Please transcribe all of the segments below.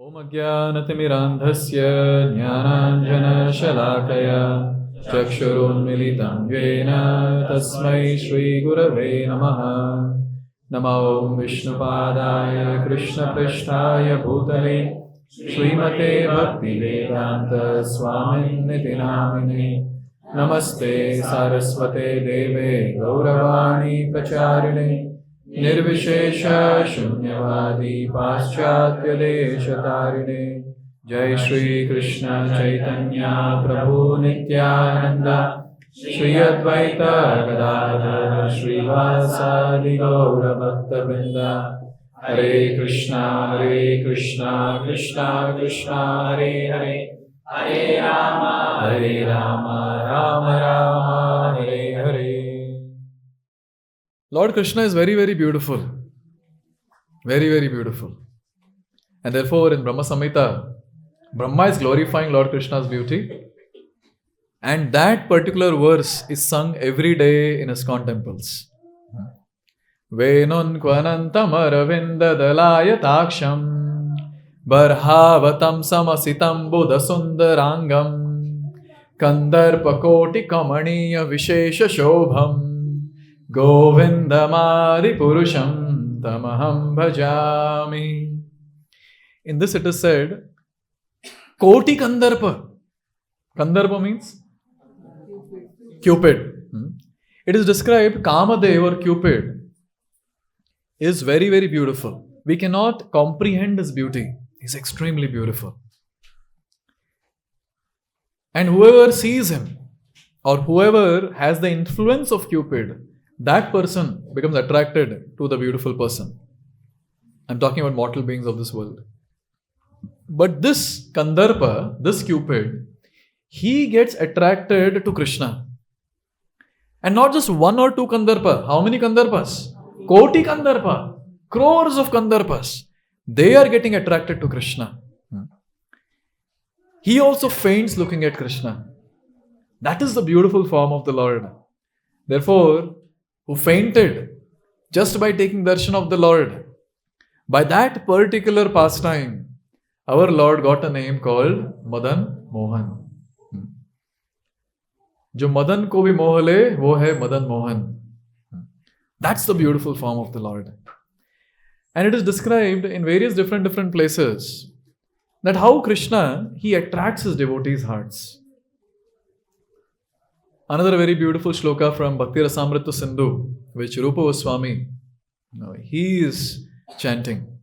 Om Ajnanatimirandhasya Jnananjana Shalakaya Chakshurunmilitam Yena Tasmai Shri Gurave Namaha Namo Vishnupadaya Krishna Prishtaya Bhutale Srimate Bhakti Vedanta Swamin Niti Namine Namaste Saraswate Deve Gauravani Pracharine Nirvishesha Shunyavadi Paschatya Deshatarine Jai Sri Krishna Chaitanya Prabhu Nityananda Shri Advaita Gadadhar Shri Vasadi Gaura Bhakta Vrinda Hare Krishna Krishna Krishna Hare Hare Hare Rama Rama Hare Hare. Lord Krishna is very, very beautiful. Very, very beautiful. And therefore, in Brahma Samhita, Brahma is glorifying Lord Krishna's beauty. And that particular verse is sung every day in iskcon temples. Venun kvanantam aravinda dalaya taksham barhavatam samasitam buddha sundarangam kandarpakoti kamaniya vishesha shobham Govindamadi Purusham Tamaham Bhajami. In this it is said, Koti Kandarpa. Kandarpa means Cupid. It is described, Kamadev or Cupid is very, very beautiful. We cannot comprehend his beauty. He's extremely beautiful. And whoever sees him or whoever has the influence of Cupid, that person becomes attracted to the beautiful person. I'm talking about mortal beings of this world. But this Kandarpa, this Cupid, he gets attracted to Krishna. And not just one or two Kandarpa. How many Kandarpas? Koti Kandarpa. Crores of Kandarpas. They are getting attracted to Krishna. He also faints looking at Krishna. That is the beautiful form of the Lord. Therefore, who fainted just by taking darshan of the Lord. By that particular pastime, our Lord got a name called Madan Mohan. Jo Madan ko bhi moh le, wo hai Madan Mohan. That's the beautiful form of the Lord. And it is described in various different places that how Krishna, he attracts his devotees' hearts. Another very beautiful shloka from Bhakti Rasamrita Sindhu, which Rupa Goswami, he is chanting.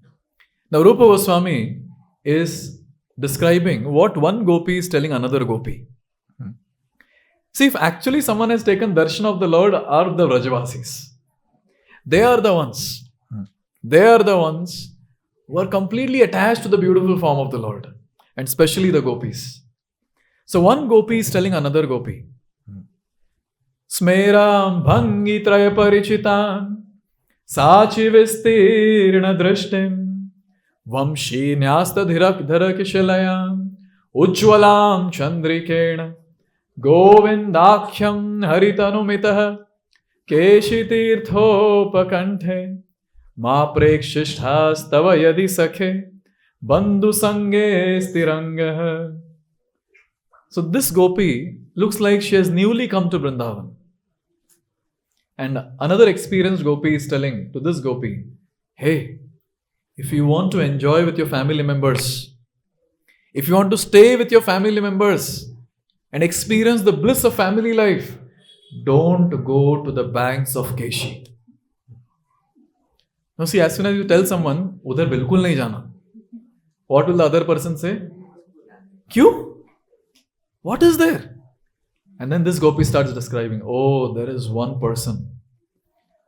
Now Rupa Goswami is describing what one gopi is telling another gopi. See, if actually someone has taken darshan of the Lord are the Vrajavasis. They are the ones. They are the ones who are completely attached to the beautiful form of the Lord. And especially the gopis. So one gopi is telling another gopi, Smeram bhangi traya parichitam sachi vistirna drashtim vamshi nyasta dhirak dharakishalayam ujjwalam chandrikena govindakhyam haritanumitaha keshitirthopakanthe ma prekshishthastava yadi sakhe bandhu sange stirangah. So this gopi looks like she has newly come to Vrindavan. And another experienced gopi is telling to this gopi, hey, if you want to enjoy with your family members, if you want to stay with your family members and experience the bliss of family life, don't go to the banks of Keshi. Now see, as soon as you tell someone, udhar bilkul nahi jana, what will the other person say? Kyun? What is there? And then this gopi starts describing, oh, there is one person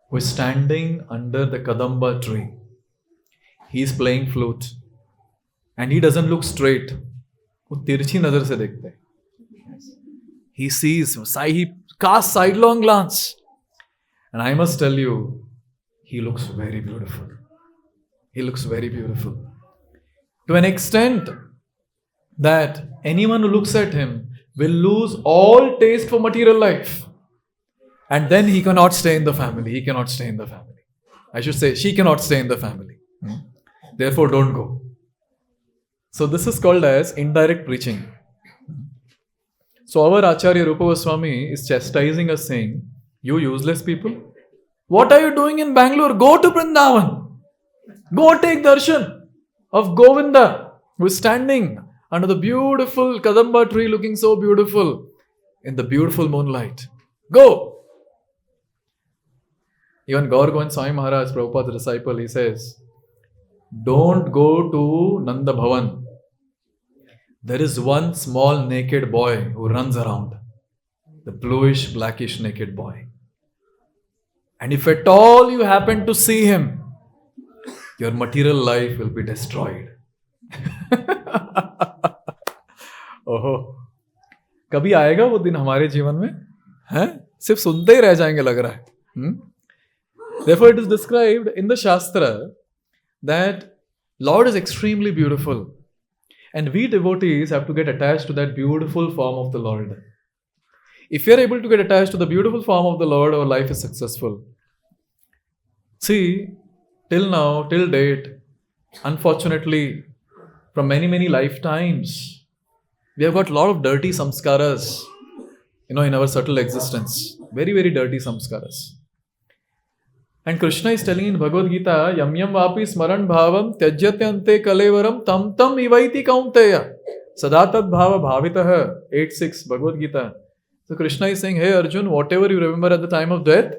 who is standing under the Kadamba tree. He is playing flute. And he doesn't look straight. वो तिरछी नजर से देखते हैं. He sees, he casts sidelong glance. And I must tell you, he looks very beautiful. He looks very beautiful. To an extent that anyone who looks at him will lose all taste for material life. And then he cannot stay in the family. He cannot stay in the family. I should say, she cannot stay in the family. Therefore, don't go. So this is called as indirect preaching. So our Acharya Rupa Goswami is chastising us saying, you useless people, what are you doing in Bangalore? Go to Vrindavan. Go take darshan of Govinda, who is standing under the beautiful Kadamba tree looking so beautiful in the beautiful moonlight. Go! Even Gaur Govind Swami Maharaj, Prabhupada's disciple, he says, don't go to Nanda Bhavan. There is one small naked boy who runs around. The bluish, blackish naked boy. And if at all you happen to see him, your material life will be destroyed. ओहो, कभी आएगा वो दिन हमारे जीवन में? हैं? सिर्फ सुनते ही रह जाएंगे लग रहा है. Therefore, it is described in the Shastra that Lord is extremely beautiful. And we devotees have to get attached to that beautiful form of the Lord. If we are able to get attached to the beautiful form of the Lord, our life is successful. See, till now, till date, unfortunately, from many lifetimes, we have got a lot of dirty samskaras, in our subtle existence. Very dirty samskaras. And Krishna is telling in Bhagavad-gita, Yam yam vapi smaran bhavam tyajyatyante kalevaram tam tam ivaiti kaunteya sadatat bhava bhavitaha 8.6 Bhagavad-gita. So Krishna is saying, hey Arjun, whatever you remember at the time of death,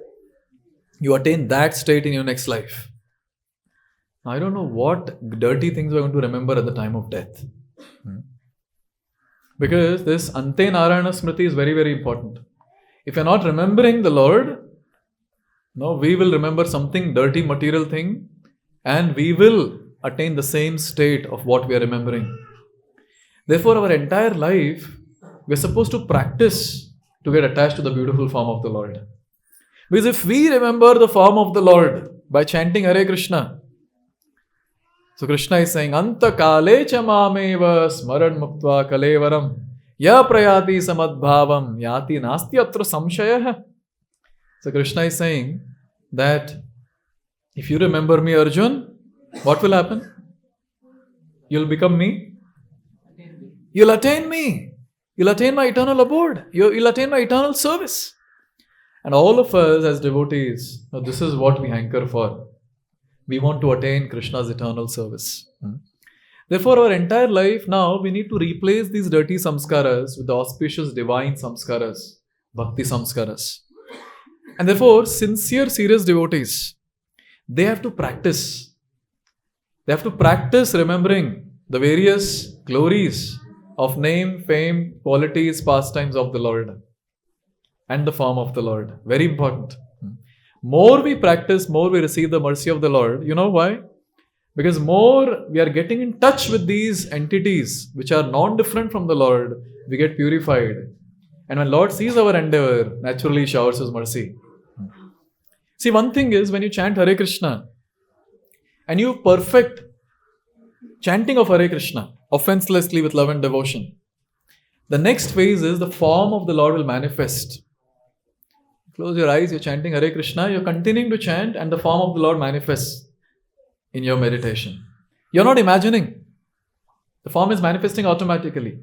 you attain that state in your next life. Now, I don't know what dirty things we're going to remember at the time of death. Because this Ante Narayana Smriti is very important. If you're not remembering the Lord, no, we will remember something dirty material thing and we will attain the same state of what we are remembering. Therefore, our entire life, we're supposed to practice to get attached to the beautiful form of the Lord. Because if we remember the form of the Lord by chanting Hare Krishna, so Krishna is saying, Anta kale cha mameva smaran muktva kalevaram ya prayati samadbhavam yati nasti atra samshayah. So Krishna is saying that if you remember me, Arjun, what will happen? You'll become me. You'll attain me. You'll attain my eternal abode. You'll attain my eternal service. And all of us as devotees, this is what we hanker for. We want to attain Krishna's eternal service. Therefore, our entire life now, we need to replace these dirty samskaras with the auspicious divine samskaras, bhakti samskaras. And therefore, sincere, serious devotees, they have to practice. They have to practice remembering the various glories of name, fame, qualities, pastimes of the Lord and the form of the Lord. Very important. More we practice, more we receive the mercy of the Lord. You know why? Because more we are getting in touch with these entities which are non-different from the Lord, we get purified. And when Lord sees our endeavor, naturally showers His mercy. See, one thing is when you chant Hare Krishna and you perfect chanting of Hare Krishna offenselessly with love and devotion, the next phase is the form of the Lord will manifest. Close your eyes, you're chanting Hare Krishna, you're continuing to chant and the form of the Lord manifests in your meditation. You're not imagining. The form is manifesting automatically.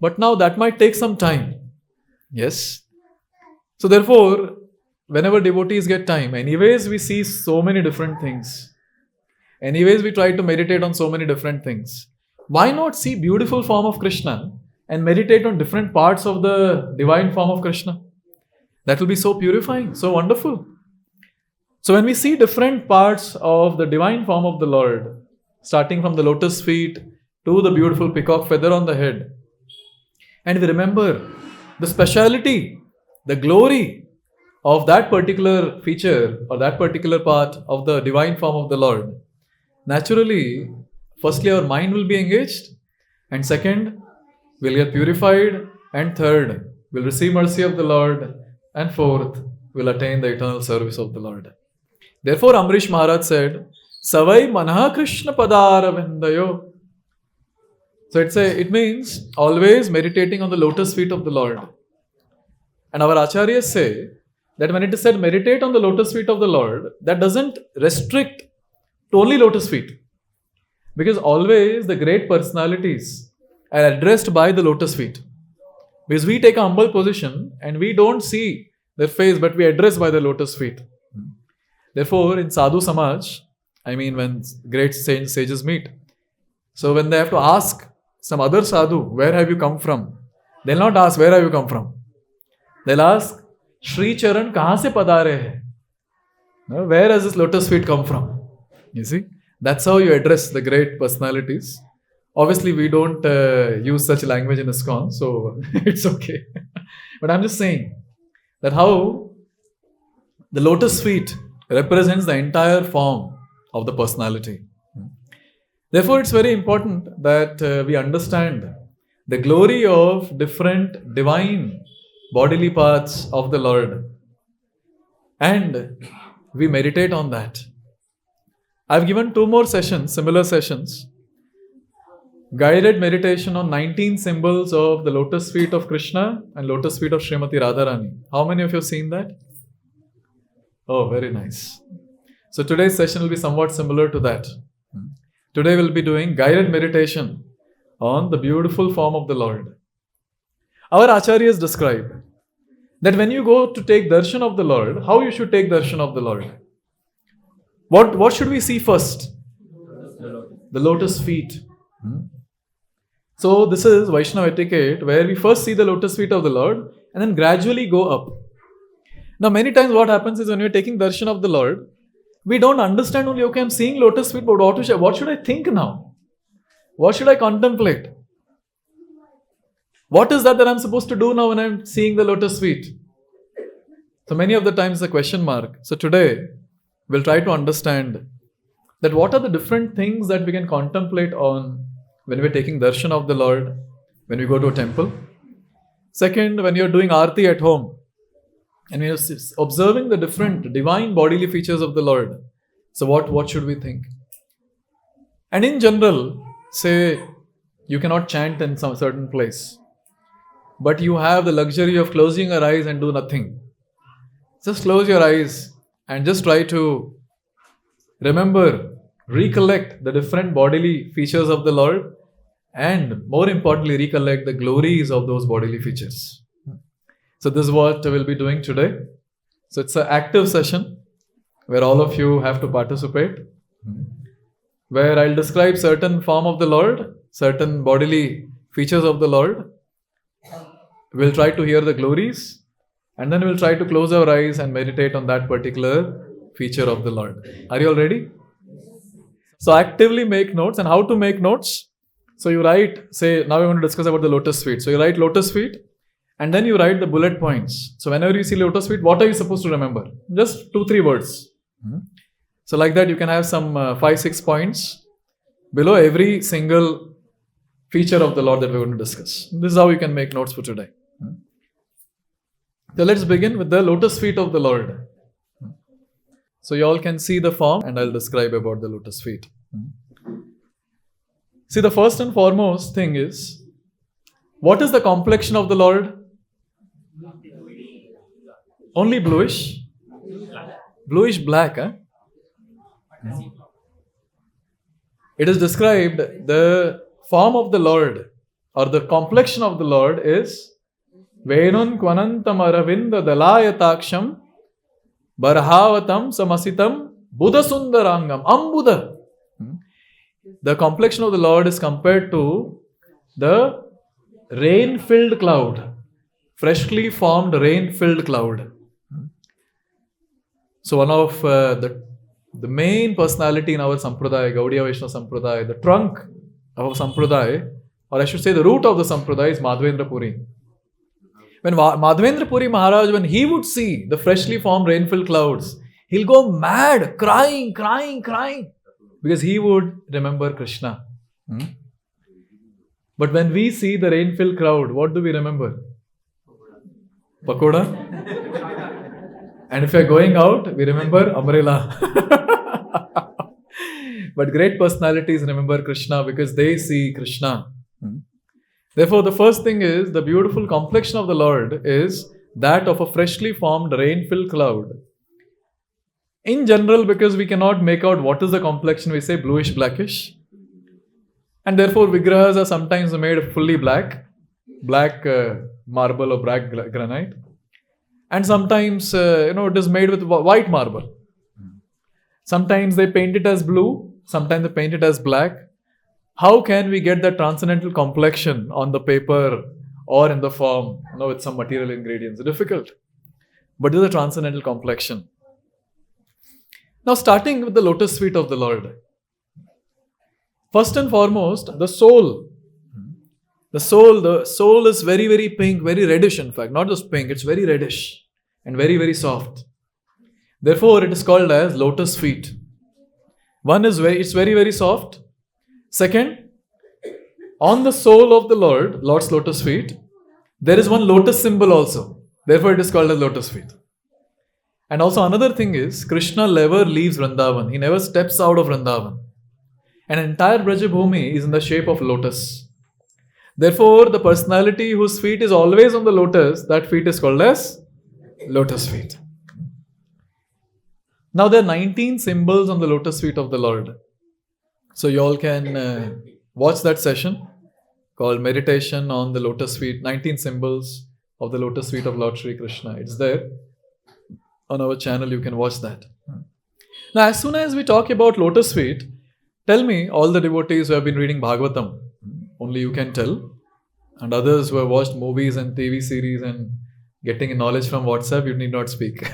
But now that might take some time. Yes. So therefore, whenever devotees get time, anyways we see so many different things. Anyways we try to meditate on so many different things. Why not see beautiful form of Krishna and meditate on different parts of the divine form of Krishna? That will be so purifying, so wonderful. So when we see different parts of the divine form of the Lord, starting from the lotus feet to the beautiful peacock feather on the head, and we remember the speciality, the glory of that particular feature or that particular part of the divine form of the Lord, naturally, firstly our mind will be engaged, and second, we'll get purified, and third, we'll receive mercy of the Lord, and fourth, we'll attain the eternal service of the Lord. Therefore, Amrish Maharaj said, Savai Manha Krishna Padara Vindayo. So it means always meditating on the lotus feet of the Lord. And our acharyas say that when it is said meditate on the lotus feet of the Lord, that doesn't restrict to only lotus feet. Because always the great personalities are addressed by the lotus feet. Because we take a humble position and we don't see their face, but we address by the lotus feet. Therefore, in Sadhu Samaj, when great sages meet, so when they have to ask some other sadhu, where have you come from? They'll not ask, where have you come from? They'll ask, Shri Charan kahan se padare hai? No, where has this lotus feet come from? You see? That's how you address the great personalities. Obviously, we don't use such language in iskcon, so it's okay. But I'm just saying that how the lotus feet represents the entire form of the personality. Therefore, it's very important that we understand the glory of different divine bodily parts of the Lord. And we meditate on that. I've given 2 more sessions, similar sessions. Guided meditation on 19 symbols of the lotus feet of Krishna and lotus feet of Srimati Radharani. How many of you have seen that? Oh, very nice. So today's session will be somewhat similar to that. Today we'll be doing guided meditation on the beautiful form of the Lord. Our acharyas describe that when you go to take darshan of the Lord, how you should take darshan of the Lord. What should we see first? The lotus feet. So this is Vaishnava etiquette, where we first see the lotus feet of the Lord and then gradually go up. Now many times what happens is when we are taking darshan of the Lord, we don't understand only, okay, I'm seeing lotus feet, but what should I think now? What should I contemplate? What is that I'm supposed to do now when I'm seeing the lotus feet? So many of the times the question mark. So today, we'll try to understand that what are the different things that we can contemplate on when we're taking darshan of the Lord, when we go to a temple. Second, when you're doing arti at home, and you're observing the different divine bodily features of the Lord. So what should we think? And in general, say you cannot chant in some certain place, but you have the luxury of closing your eyes and do nothing. Just close your eyes and just try to remember, recollect the different bodily features of the Lord, and more importantly, recollect the glories of those bodily features. So this is what we'll be doing today. So it's an active session where all of you have to participate, where I'll describe certain form of the Lord, certain bodily features of the Lord. We'll try to hear the glories, and then we'll try to close our eyes and meditate on that particular feature of the Lord. Are you all ready? So actively make notes. And how to make notes? So you write, say, now we're going to discuss about the lotus feet. So you write lotus feet, and then you write the bullet points. So whenever you see lotus feet, what are you supposed to remember? Just 2-3 words. So like that, you can have some 5-6 points below every single feature of the Lord that we're going to discuss. This is how you can make notes for today. So let's begin with the lotus feet of the Lord. So you all can see the form, and I'll describe about the lotus feet. See, the first and foremost thing is, what is the complexion of the Lord? Only bluish? Bluish black, huh? It is described, the form of the Lord or the complexion of the Lord is Venun Kvanantam Aravinda Dalayataksham Barhavatam Samasitam Buddha Sundarangam Ambuddha. The complexion of the Lord is compared to the rain-filled cloud, freshly formed rain-filled cloud. So one of the main personality in our Sampradaya, Gaudiya Vaishnava Sampradaya, the trunk of our Sampradaya, or I should say the root of the Sampradaya is Madhavendra Puri. When Madhavendra Puri Maharaj, when he would see the freshly formed rain-filled clouds, he'll go mad, crying, because he would remember Krishna. But when we see the rain-filled cloud, what do we remember? Pakoda. And if we are going out, we remember umbrella. But great personalities remember Krishna because they see Krishna. Therefore, the first thing is, the beautiful complexion of the Lord is that of a freshly formed rain-filled cloud. In general, because we cannot make out what is the complexion, we say bluish blackish. And therefore, vigrahas are sometimes made of fully black marble or black granite. And sometimes, it is made with white marble. Sometimes they paint it as blue, sometimes they paint it as black. How can we get that transcendental complexion on the paper or in the form, with some material ingredients? Difficult. But this is a transcendental complexion. Now, starting with the lotus feet of the Lord. First and foremost, the soul. The soul is very, very pink, very reddish in fact. Not just pink, it's very reddish and very, very soft. Therefore, it is called as lotus feet. One is it's very, very soft. Second, on the sole of the Lord's lotus feet, there is one lotus symbol also. Therefore, it is called as lotus feet. And also another thing is, Krishna never leaves Vrindavan. He never steps out of Vrindavan. An entire Brajabhumi is in the shape of lotus. Therefore, the personality whose feet is always on the lotus, that feet is called as lotus feet. Now, there are 19 symbols on the lotus feet of the Lord. So, you all can watch that session called Meditation on the Lotus Feet, 19 symbols of the lotus feet of Lord Sri Krishna. It's there on our channel, you can watch that. Now, as soon as we talk about lotus feet, tell me, all the devotees who have been reading Bhagavatam, only you can tell, and others who have watched movies and TV series and getting knowledge from WhatsApp, you need not speak.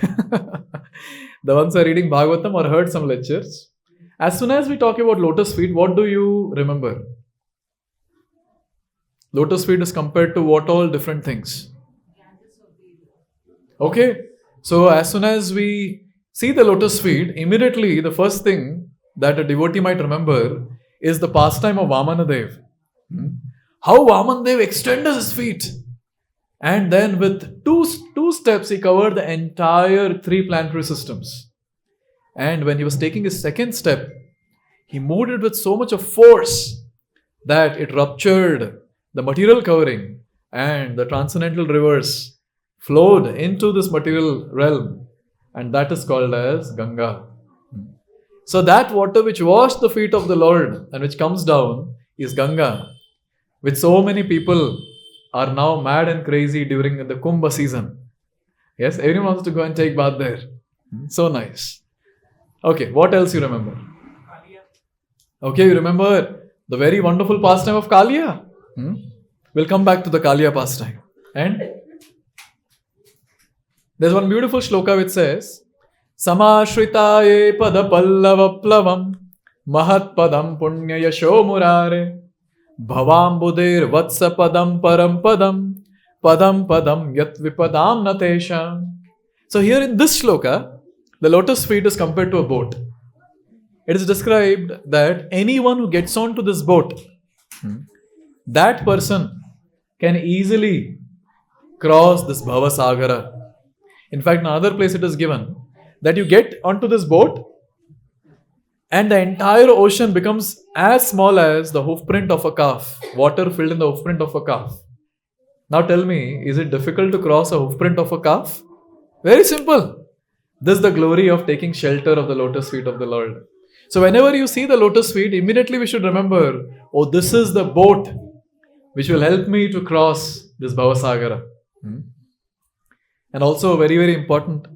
The ones who are reading Bhagavatam or heard some lectures, as soon as we talk about lotus feet, what do you remember? Lotus feet is compared to what all different things? Okay, so as soon as we see the lotus feet, immediately the first thing that a devotee might remember is the pastime of Vamanadev. How Vamanadev extended his feet. And then with two steps, he covered the entire 3 planetary systems. And when he was taking his second step, he moved it with so much of force that it ruptured the material covering and the transcendental rivers flowed into this material realm. And that is called as Ganga. So that water which washed the feet of the Lord and which comes down is Ganga, which so many people are now mad and crazy during the Kumbh season. Yes, everyone wants to go and take bath there. So nice. Okay, what else you remember? Okay, you remember the very wonderful pastime of Kaliya. We'll come back to the Kaliya pastime. And there's one beautiful shloka which says, Samashritaye pada pallava plavam mahat padam punya yasho murare bhavam vatsa padam param padam yat vipadam natesha. So here in this shloka, the lotus feet is compared to a boat. It is described that anyone who gets onto this boat, that person can easily cross this Bhavasagara. In fact, in another place it is given that you get onto this boat and the entire ocean becomes as small as the hoofprint of a calf. Water filled in the hoofprint of a calf. Now tell me, is it difficult to cross a hoofprint of a calf? Very simple. This is the glory of taking shelter of the lotus feet of the Lord. So whenever you see the lotus feet, immediately we should remember, oh, this is the boat which will help me to cross this Bhavasagara. And also very, very important,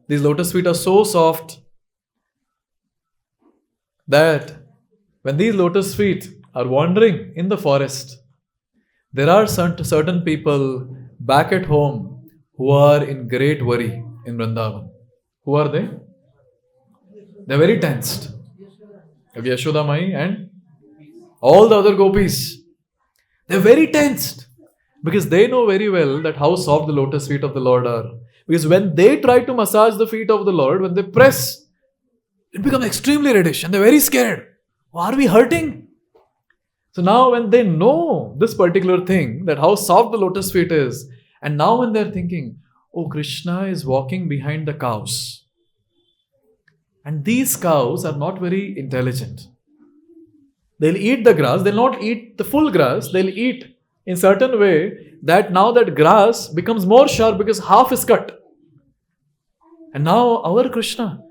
these lotus feet are so soft that when these lotus feet are wandering in the forest, there are certain people back at home who are in great worry in Vrindavan. Who are they? They're very tensed. Yashoda Mai and all the other gopis. They're very tensed because they know very well that how soft the lotus feet of the Lord are. Because when they try to massage the feet of the Lord, when they press, it becomes extremely reddish and they're very scared. Are we hurting? So now when they know this particular thing, that how soft the lotus feet is, and now when they're thinking, oh, Krishna is walking behind the cows. And these cows are not very intelligent. They'll eat the grass, they'll not eat the full grass, they'll eat in certain way that now that grass becomes more sharp because half is cut. And now our Krishna,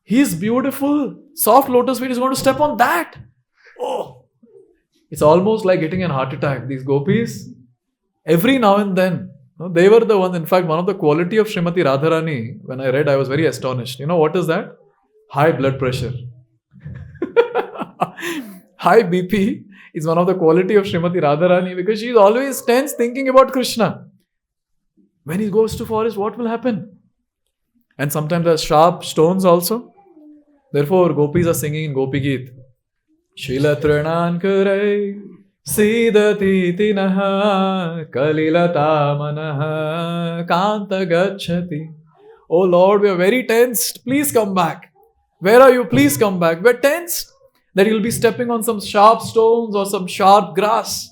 his beautiful soft lotus feet is going to step on that. Oh, It's almost like getting a heart attack. These gopis, every now and then, they were the ones. In fact, one of the quality of Srimati Radharani, when I read, I was very astonished. You know what is that? High blood pressure. High BP is one of the quality of Srimati Radharani because she is always tense thinking about Krishna. When he goes to forest, what will happen? And sometimes there are sharp stones also. Therefore, gopis are singing in Gopi Geet. Shila Trinan Kurai Sidati Tinaha Kalilata Manaha Kanta Gachati. Oh Lord, we are very tensed. Please come back. Where are you? Please come back. We're tensed that you'll be stepping on some sharp stones or some sharp grass.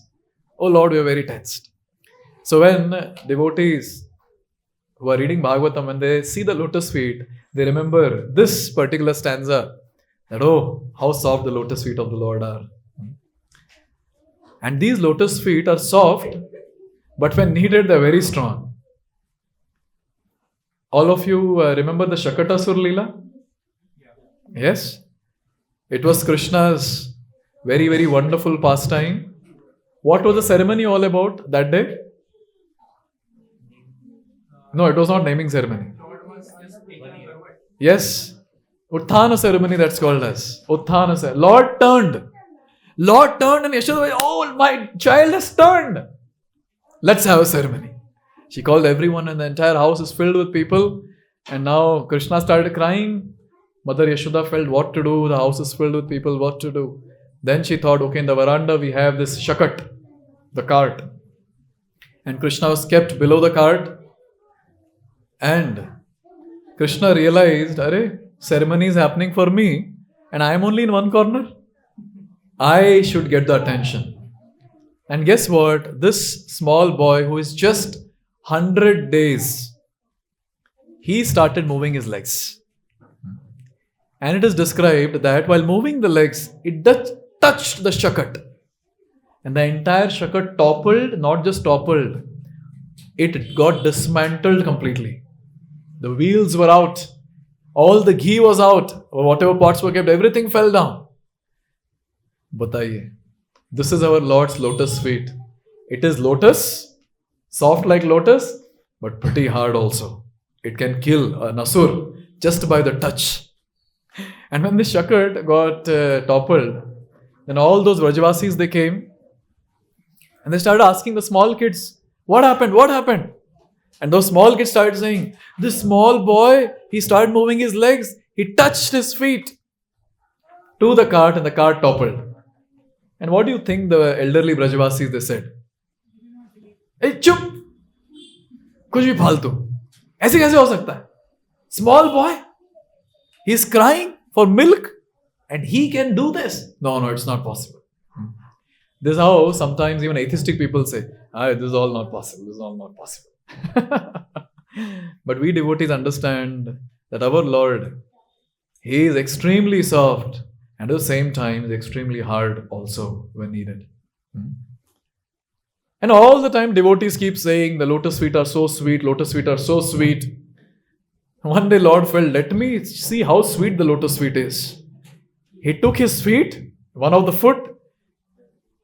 Oh Lord, we are very tensed. So when devotees who are reading Bhagavatam, when they see the lotus feet, they remember this particular stanza that, oh, how soft the lotus feet of the Lord are. And these lotus feet are soft, but when needed, they're very strong. All of you remember the Shakatasur Leela? Yes? It was Krishna's very, very wonderful pastime. What was the ceremony all about that day? No, it was not naming ceremony. Yes. Utthana ceremony, that's called as. Utthana ceremony. Lord turned and Yashoda, oh, my child has turned. Let's have a ceremony. She called everyone and the entire house is filled with people. And now Krishna started crying. Mother Yashoda felt what to do. The house is filled with people, what to do. Then she thought, okay, in the veranda we have this shakat, the cart. And Krishna was kept below the cart. And Krishna realized, arey, ceremony is happening for me and I am only in one corner. I should get the attention. And guess what? This small boy who is just 100 days, he started moving his legs. And it is described that while moving the legs, it touched the shakat. And the entire shakat toppled, not just toppled, it got dismantled completely. The wheels were out. All the ghee was out. Or whatever pots were kept, everything fell down. Bataiye. This is our Lord's lotus feet. It is lotus, soft like lotus, but pretty hard also. It can kill an asur just by the touch. And when the shakat got toppled, then all those Vrajavasis, they came and they started asking the small kids, what happened? What happened? And those small kids started saying, this small boy, he started moving his legs. He touched his feet to the cart and the cart toppled. And what do you think the elderly Brajavasis, they said? Hey, chup! Kuch bhi phaltu. Aise kaise ho sakta hai? Small boy, he's crying for milk and he can do this. No, it's not possible. This is how sometimes even atheistic people say, this is all not possible. This is all not possible. But we devotees understand that our Lord, He is extremely soft and at the same time is extremely hard also when needed. And all the time devotees keep saying the lotus feet are so sweet, lotus feet are so sweet. One day Lord felt, let me see how sweet the lotus feet is. He took his feet, one of the foot,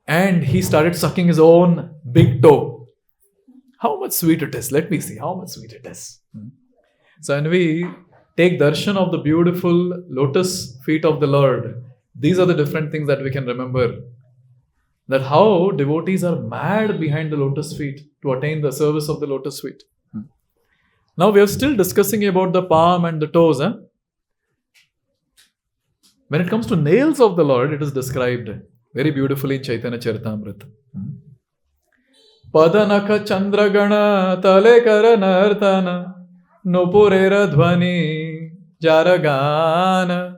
and he started sucking his own big toe. How much sweet it is. Let me see how much sweet it is. So when we take darshan of the beautiful lotus feet of the Lord, these are the different things that we can remember. That how devotees are mad behind the lotus feet to attain the service of the lotus feet. Now we are still discussing about the palm and the toes. When it comes to nails of the Lord, it is described very beautifully in Chaitanya Charitamrita. Padanaka chandragana talekara nartana nupurera dhvani jaragana.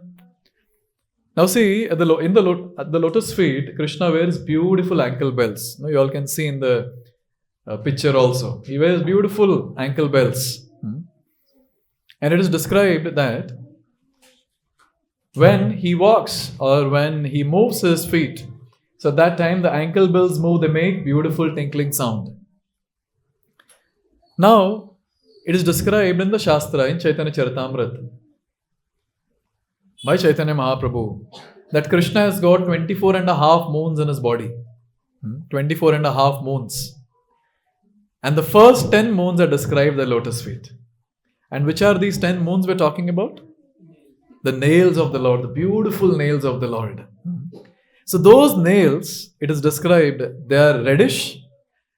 Now see, at the lotus feet, Krishna wears beautiful ankle bells. Now you all can see in the picture also. He wears beautiful ankle bells. And it is described that when he walks or when he moves his feet, so at that time the ankle bells move, they make beautiful tinkling sound. Now, it is described in the Shastra, in Chaitanya Charitamrita, by Chaitanya Mahaprabhu, that Krishna has got 24 and a half moons in his body. 24 and a half moons. And the first 10 moons are described the lotus feet. And which are these 10 moons we're talking about? The nails of the Lord, the beautiful nails of the Lord. So those nails, it is described, they are reddish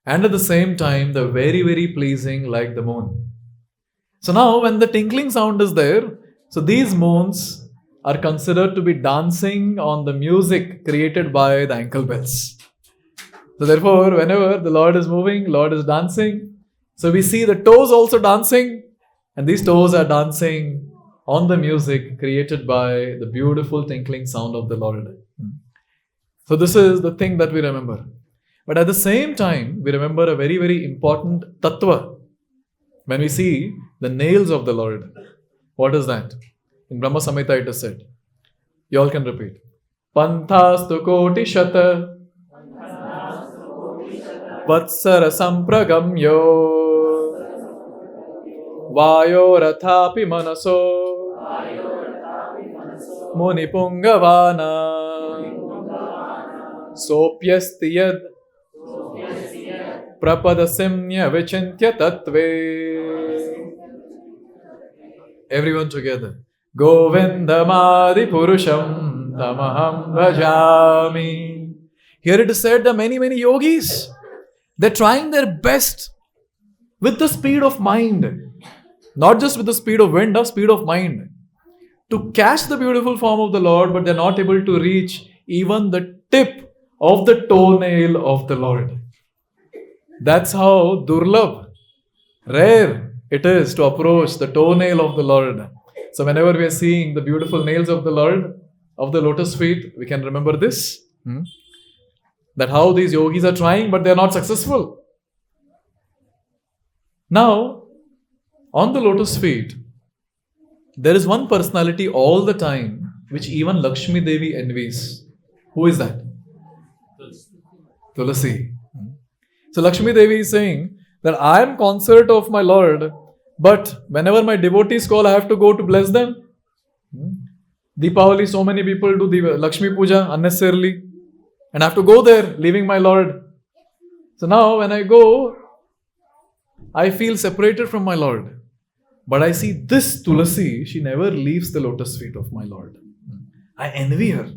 and at the same time they're very, very pleasing like the moon. So now when the tinkling sound is there, so these moons are considered to be dancing on the music created by the ankle bells. So therefore, whenever the Lord is moving, Lord is dancing. So we see the toes also dancing, and these toes are dancing on the music created by the beautiful tinkling sound of the Lord. So this is the thing that we remember. But at the same time, we remember a very, very important tattva. When we see the nails of the Lord, what is that? In Brahma Samhita it is said. You all can repeat. Panthastu koti shata vatsara sampragamyo vayo rathapi manaso muni pungavana sopyasti yad prapadasimnya vichintya tattve. Everyone together. Govindamadi purusham tamaham bhajami. Here it is said that many, many yogis, they're trying their best with the speed of mind. Not just with the speed of wind, speed of mind. To catch the beautiful form of the Lord, but they're not able to reach even the tip of the toenail of the Lord. That's how durlabh, rare it is to approach the toenail of the Lord. So whenever we are seeing the beautiful nails of the Lord, of the lotus feet, we can remember this. That how these yogis are trying, but they are not successful. Now, on the lotus feet, there is one personality all the time, which even Lakshmi Devi envies. Who is that? Tulasi. So Lakshmi Devi is saying that I am consort of my Lord, but whenever my devotees call, I have to go to bless them. Deepavali, so many people do the Lakshmi Puja unnecessarily, and I have to go there, leaving my Lord. So now when I go, I feel separated from my Lord. But I see this Tulasi, she never leaves the lotus feet of my Lord. I envy her.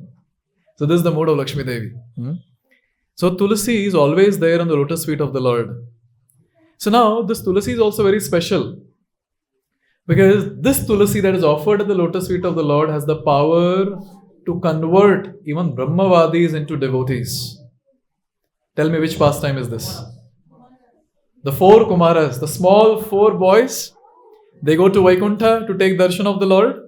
So this is the mode of Lakshmi Devi. So Tulasi is always there on the lotus feet of the Lord. So now this Tulasi is also very special. Because this Tulasi that is offered at the lotus feet of the Lord has the power to convert even Brahmavadis into devotees. Tell me which pastime is this? The 4 Kumaras, the small 4 boys, they go to Vaikuntha to take darshan of the Lord.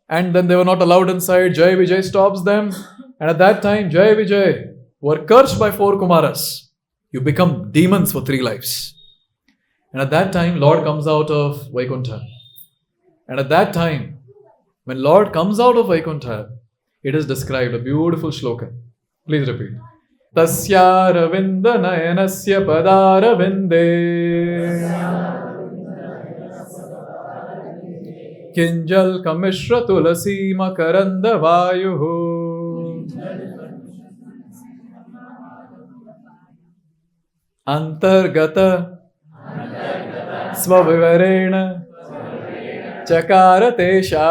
And then they were not allowed inside. Jai Vijay stops them. And at that time, Jai Vijay were cursed by 4 Kumaras. You become demons for 3 lives. And at that time, Lord comes out of Vaikuntha. And at that time, when Lord comes out of Vaikuntha, it is described, a beautiful shloka. Please repeat. Tasya ravinda nayanasya padara vinde Kinjal kamishra tulasi makaranda vayuhu Antargata Svavivarena Chakaratesha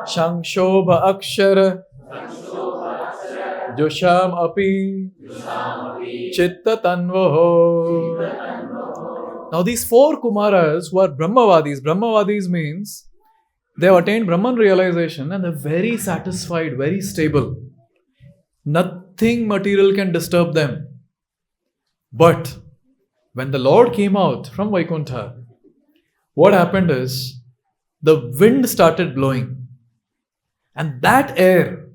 Shangshobha Akshara Josham Api Chitta Tanvaho. Now these 4 Kumaras who are Brahmavadis, Brahmavadis means they have attained Brahman realization and they're very satisfied, very stable. Nothing material can disturb them. But when the Lord came out from Vaikuntha, what happened is the wind started blowing. And that air,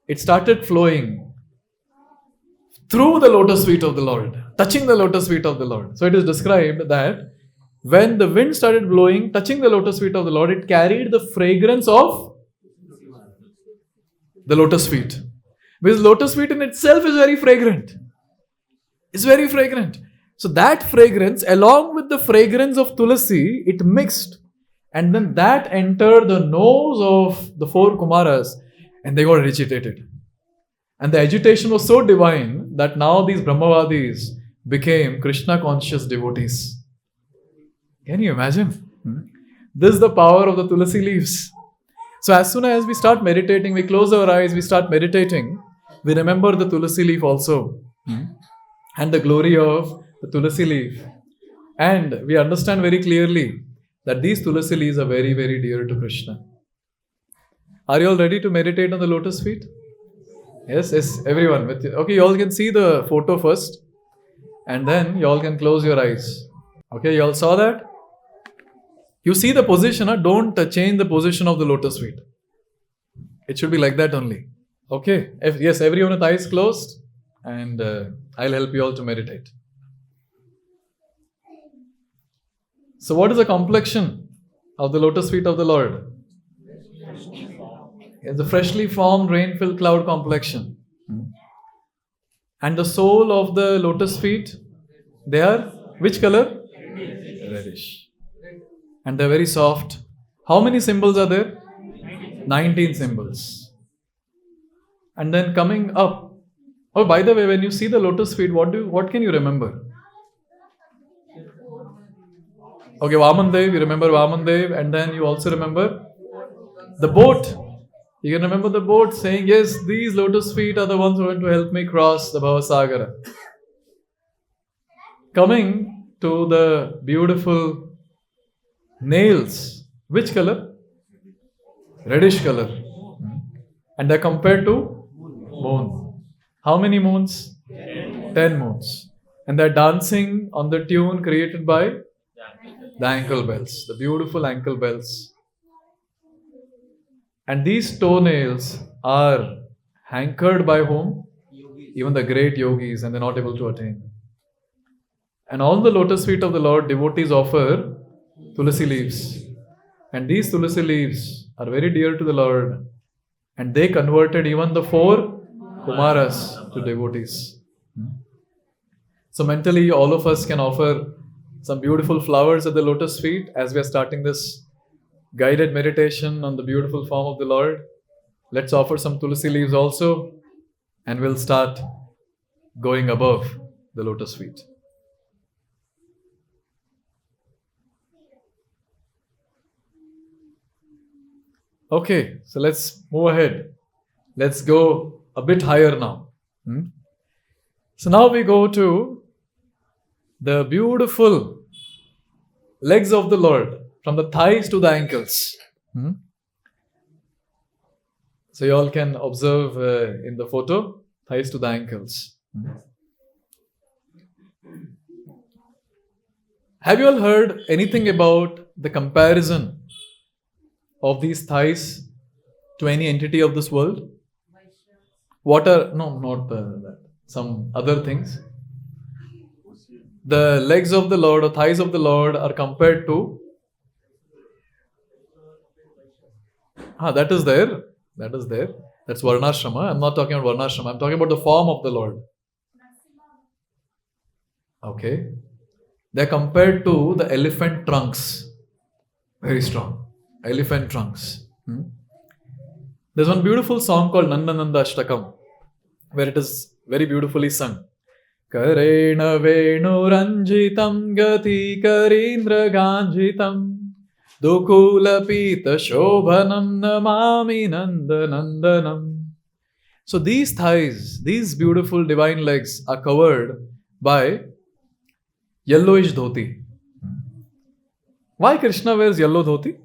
it started flowing through the lotus feet of the Lord, touching the lotus feet of the Lord. So it is described that when the wind started blowing, touching the lotus feet of the Lord, it carried the fragrance of the lotus feet. Because lotus feet in itself is very fragrant. It's very fragrant. So that fragrance, along with the fragrance of Tulasi, it mixed. And then that entered the nose of the 4 Kumaras and they got agitated. And the agitation was so divine that now these Brahmavadis became Krishna conscious devotees. Can you imagine? This is the power of the Tulasi leaves. So as soon as we start meditating, we close our eyes, we start meditating, we remember the Tulasi leaf also. And the glory of the Tulasi leaf. And we understand very clearly that these Tulasi leaves are very, very dear to Krishna. Are you all ready to meditate on the lotus feet? Yes, everyone. Okay, you all can see the photo first. And then you all can close your eyes. Okay, you all saw that? You see the position, don't change the position of the lotus feet. It should be like that only. Okay, yes, everyone with eyes closed. And I'll help you all to meditate. So what is the complexion of the lotus feet of the Lord? It's a freshly formed rain-filled cloud complexion. And the sole of the lotus feet, they are which color? Reddish. And they're very soft. How many symbols are there? 19 symbols. And then coming up. Oh, by the way, when you see the lotus feet, what can you remember? Okay, Vamandev, you remember Vamandev, and then you also remember the boat. You can remember the boat saying, yes, these lotus feet are the ones who are going to help me cross the Bhavasagara. Coming to the beautiful nails. Which color? Reddish color. And they're compared to moon. How many moons? 10 moons. And they're dancing on the tune created by the ankle bells. The beautiful ankle bells. And these toenails are hankered by whom? Even the great yogis, and they're not able to attain. And on the lotus feet of the Lord, devotees offer tulasi leaves. And these tulasi leaves are very dear to the Lord. And they converted even the 4 Kumaras to devotees. So mentally, all of us can offer some beautiful flowers at the lotus feet as we are starting this guided meditation on the beautiful form of the Lord. Let's offer some tulasi leaves also, and we'll start going above the lotus feet. Okay, so let's move ahead. Let's go a bit higher now. So now we go to the beautiful legs of the Lord, from the thighs to the ankles. So you all can observe in the photo, thighs to the ankles. Have you all heard anything about the comparison of these thighs to any entity of this world? What are, no, not that, some other things. The legs of the Lord or thighs of the Lord are compared to, that is there. That's Varnashrama. I'm not talking about Varnashrama. I'm talking about the form of the Lord. Okay. They're compared to the elephant trunks. Very strong. Elephant trunks. There's one beautiful song called Nandananda Ashtakam, where it is very beautifully sung. Karena Venuranjitam Gati Karindra Ganjitam Dukula Pita Shobhanam Namami Nandanandanam. So these thighs, these beautiful divine legs are covered by yellowish dhoti. Why Krishna wears yellow dhoti?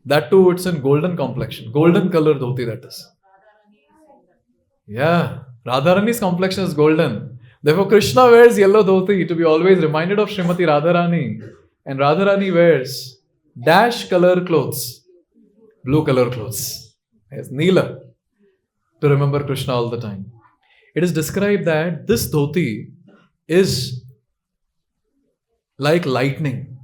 That too, it's in golden complexion. Golden color dhoti, that is. Yeah, Radharani's complexion is golden. Therefore, Krishna wears yellow dhoti to be always reminded of Srimati Radharani. And Radharani wears dash color clothes, blue color clothes. Yes, Neela, to remember Krishna all the time. It is described that this dhoti is like lightning.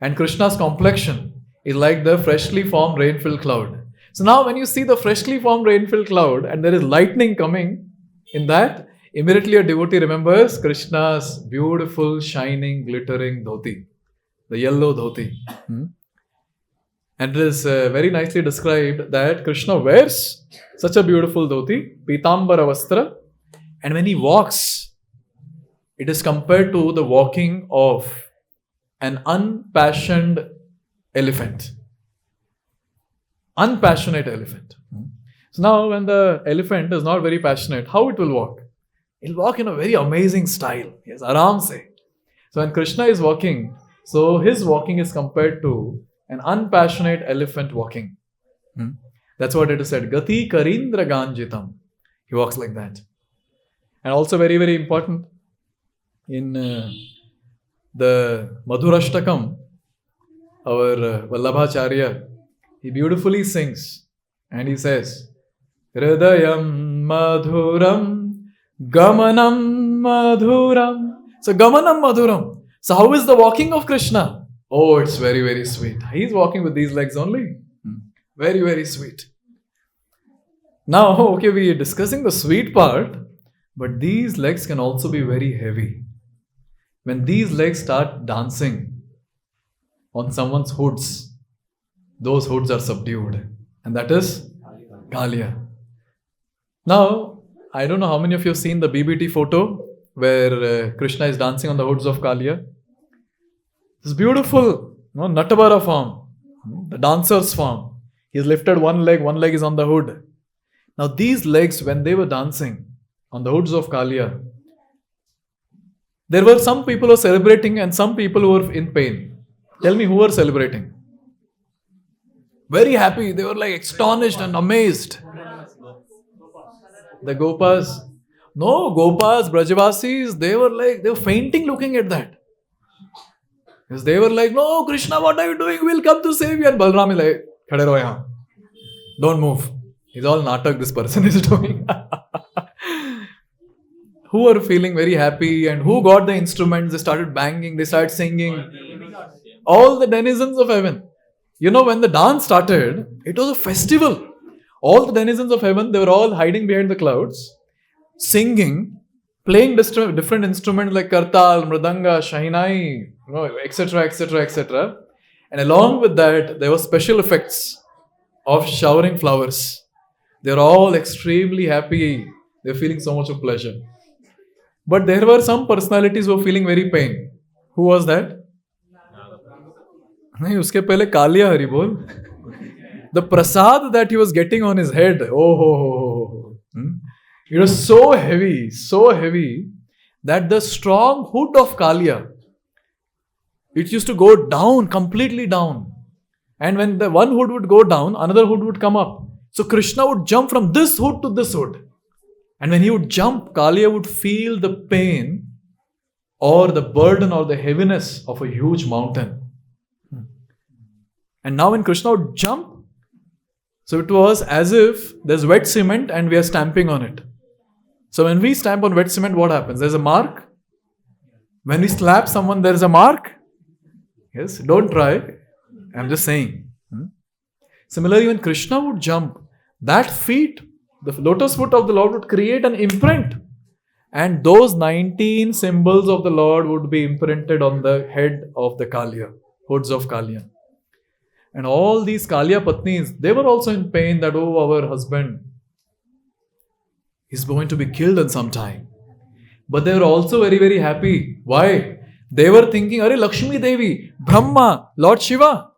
And Krishna's complexion is like the freshly formed rain-filled cloud. So now when you see the freshly formed rain-filled cloud and there is lightning coming in that, immediately a devotee remembers Krishna's beautiful, shining, glittering dhoti, the yellow dhoti. And it is very nicely described that Krishna wears such a beautiful dhoti, pitambara vastra, and when he walks, it is compared to the walking of an unpassioned elephant. Unpassionate elephant. So now when the elephant is not very passionate, how it will walk? It will walk in a very amazing style. Yes, aram se. So when Krishna is walking, so his walking is compared to an unpassionate elephant walking. That's what it is said. Gati karindra ganjitam. He walks like that. And also very, very important, in the Madhurashtakam, our Vallabhacharya, he beautifully sings and he says, Hridayam madhuram, gamanam madhuram. So gamanam madhuram. So how is the walking of Krishna? Oh, it's very, very sweet. He's walking with these legs only. Very, very sweet. Now, okay, we are discussing the sweet part, but these legs can also be very heavy. When these legs start dancing on someone's hoods, those hoods are subdued. And that is Kaliya. Now, I don't know how many of you have seen the BBT photo where Krishna is dancing on the hoods of Kaliya. This beautiful Natabara form, the dancer's form. He's lifted one leg is on the hood. Now these legs, when they were dancing on the hoods of Kaliya, there were some people who were celebrating and some people who were in pain. Tell me who were celebrating? Very happy. They were like astonished and amazed. The Gopas. No, Gopas, Brajavasis, they were fainting looking at that. Because they were like, no, Krishna, what are you doing? We'll come to save you. And Balram is like, Khade raho yahan. Don't move. He's all natak this person is doing. Who are feeling very happy and who got the instruments? They started banging, they started singing. All the denizens of heaven. You know, when the dance started, it was a festival. All the denizens of heaven, they were all hiding behind the clouds, singing, playing different instruments like kartal, mridanga, shahinai, etc., etc., etc. And along with that, there were special effects of showering flowers. They're all extremely happy. They're feeling so much of pleasure. But there were some personalities who were feeling very pain. Who was that? नहीं उसके पहले कालिया हरि बोल. The prasad that he was getting on his head, it was so heavy that the strong hood of Kaliya, it used to go down, completely down. And when the one hood would go down, another hood would come up. So Krishna would jump from this hood to this hood. And when he would jump, Kaliya would feel the pain or the burden or the heaviness of a huge mountain. And now when Krishna would jump, so it was as if there's wet cement and we are stamping on it. So when we stamp on wet cement, what happens? There's a mark. When we slap someone, there's a mark. Yes, don't try. I'm just saying. Similarly, when Krishna would jump, that feet, the lotus foot of the Lord would create an imprint. And those 19 symbols of the Lord would be imprinted on the head of the Kaliya, hoods of Kaliya. And all these Kaliya Patnis, they were also in pain that, our husband is going to be killed in some time. But they were also very, very happy. Why? They were thinking, Are Lakshmi Devi, Brahma, Lord Shiva,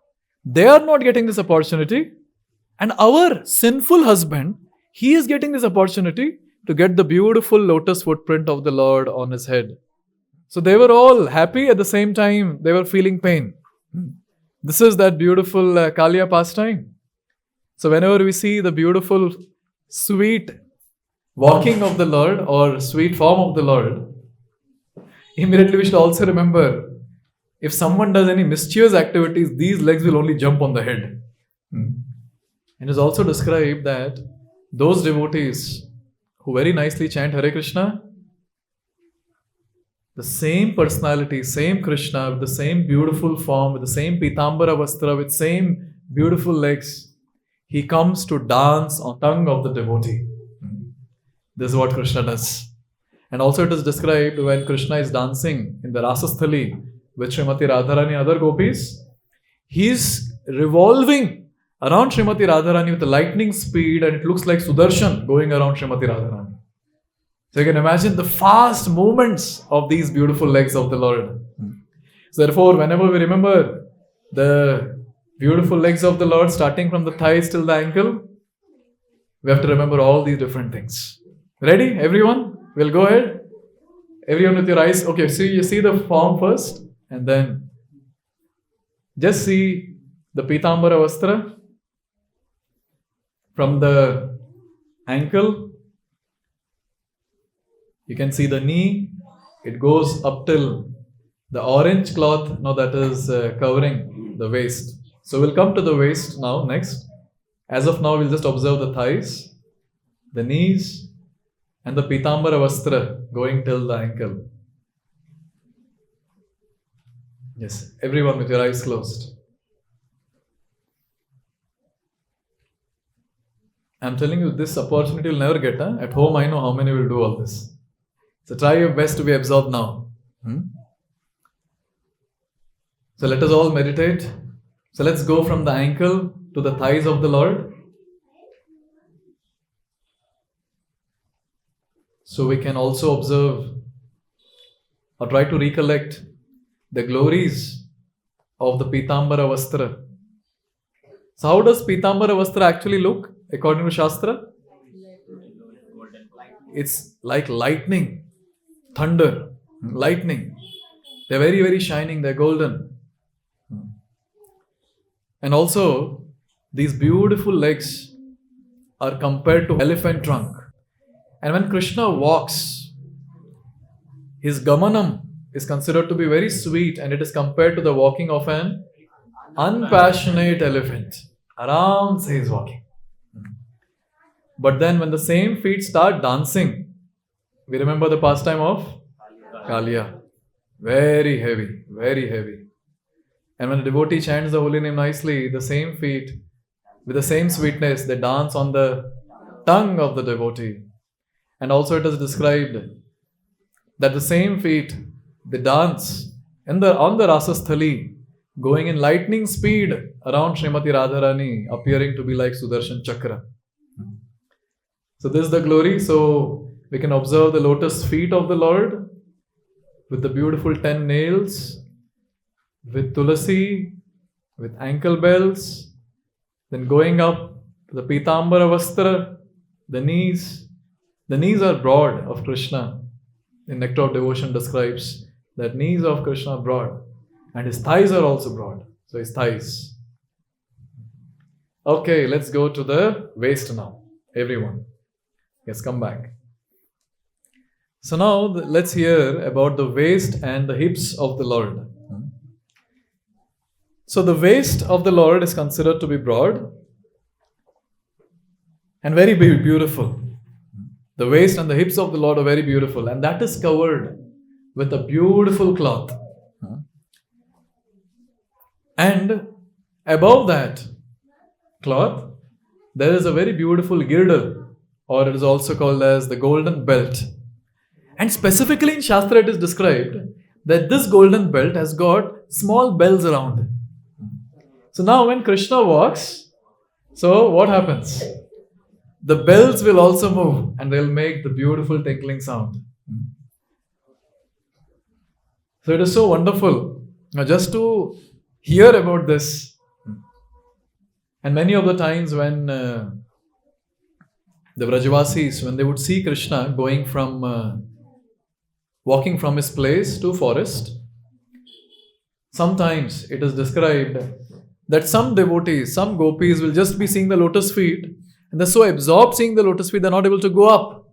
they are not getting this opportunity. And our sinful husband, he is getting this opportunity to get the beautiful lotus footprint of the Lord on his head. So they were all happy at the same time. They were feeling pain. This is that beautiful Kaliya pastime. So whenever we see the beautiful, sweet walking of the Lord or sweet form of the Lord, immediately we should also remember, if someone does any mischievous activities, these legs will only jump on the head. And it's also described that those devotees who very nicely chant Hare Krishna, the same personality, same Krishna, with the same beautiful form, with the same Pitambara Vastra, with same beautiful legs, he comes to dance on the tongue of the devotee. This is what Krishna does. And also it is described when Krishna is dancing in the Rasasthali with Srimati Radharani and other gopis, his revolving around Srimati Radharani with lightning speed, and it looks like Sudarshan going around Srimati Radharani. So you can imagine the fast movements of these beautiful legs of the Lord. So therefore, whenever we remember the beautiful legs of the Lord starting from the thighs till the ankle, we have to remember all these different things. Ready, everyone? We'll go ahead. Everyone with your eyes. Okay, so you see the form first, and then just see the Pitambara Vastra from the ankle. You can see the knee. It goes up till the orange cloth. Now that is covering the waist. So we'll come to the waist now next. As of now, we'll just observe the thighs, the knees, and the Pitambara Vastra going till the ankle. Yes, everyone with your eyes closed. I'm telling you, this opportunity you'll never get. Huh? At home, I know how many will do all this. So try your best to be absorbed now. So let us all meditate. So let's go from the ankle to the thighs of the Lord. So we can also observe or try to recollect the glories of the Pitambara Vastra. So how does Pitambara Vastra actually look according to Shastra? It's like lightning, thunder, lightning. They're very, very shining, they're golden. And also, these beautiful legs are compared to elephant trunk. And when Krishna walks, his gamanam is considered to be very sweet, and it is compared to the walking of an unpassionate elephant. Aram se is walking. But then when the same feet start dancing, we remember the pastime of Kaliya. Very heavy, very heavy. And when a devotee chants the holy name nicely, the same feet, with the same sweetness, they dance on the tongue of the devotee. And also it is described that the same feet, they dance on the Rasasthali, going in lightning speed around Srimati Radharani, appearing to be like Sudarshan Chakra. So this is the glory. So we can observe the lotus feet of the Lord with the beautiful 10 nails, with tulasi, with ankle bells, then going up to the Pitambara Vastra, the knees. The knees are broad of Krishna. In Nectar of Devotion describes that knees of Krishna are broad, and his thighs are also broad. So his thighs. Okay, let's go to the waist now. Everyone. Yes, come back. So now let's hear about the waist and the hips of the Lord. So the waist of the Lord is considered to be broad and very beautiful. The waist and the hips of the Lord are very beautiful, and that is covered with a beautiful cloth. And above that cloth, there is a very beautiful girdle, or it is also called as the golden belt. And specifically in Shastra it is described that this golden belt has got small bells around it. So now when Krishna walks, so what happens? The bells will also move, and they'll make the beautiful tinkling sound. So it is so wonderful. Now just to hear about this, and many of the times when the Vrajavasis, when they would see Krishna going from, walking from his place to forest, sometimes it is described that some devotees, some gopis will just be seeing the lotus feet, and they're so absorbed seeing the lotus feet, they're not able to go up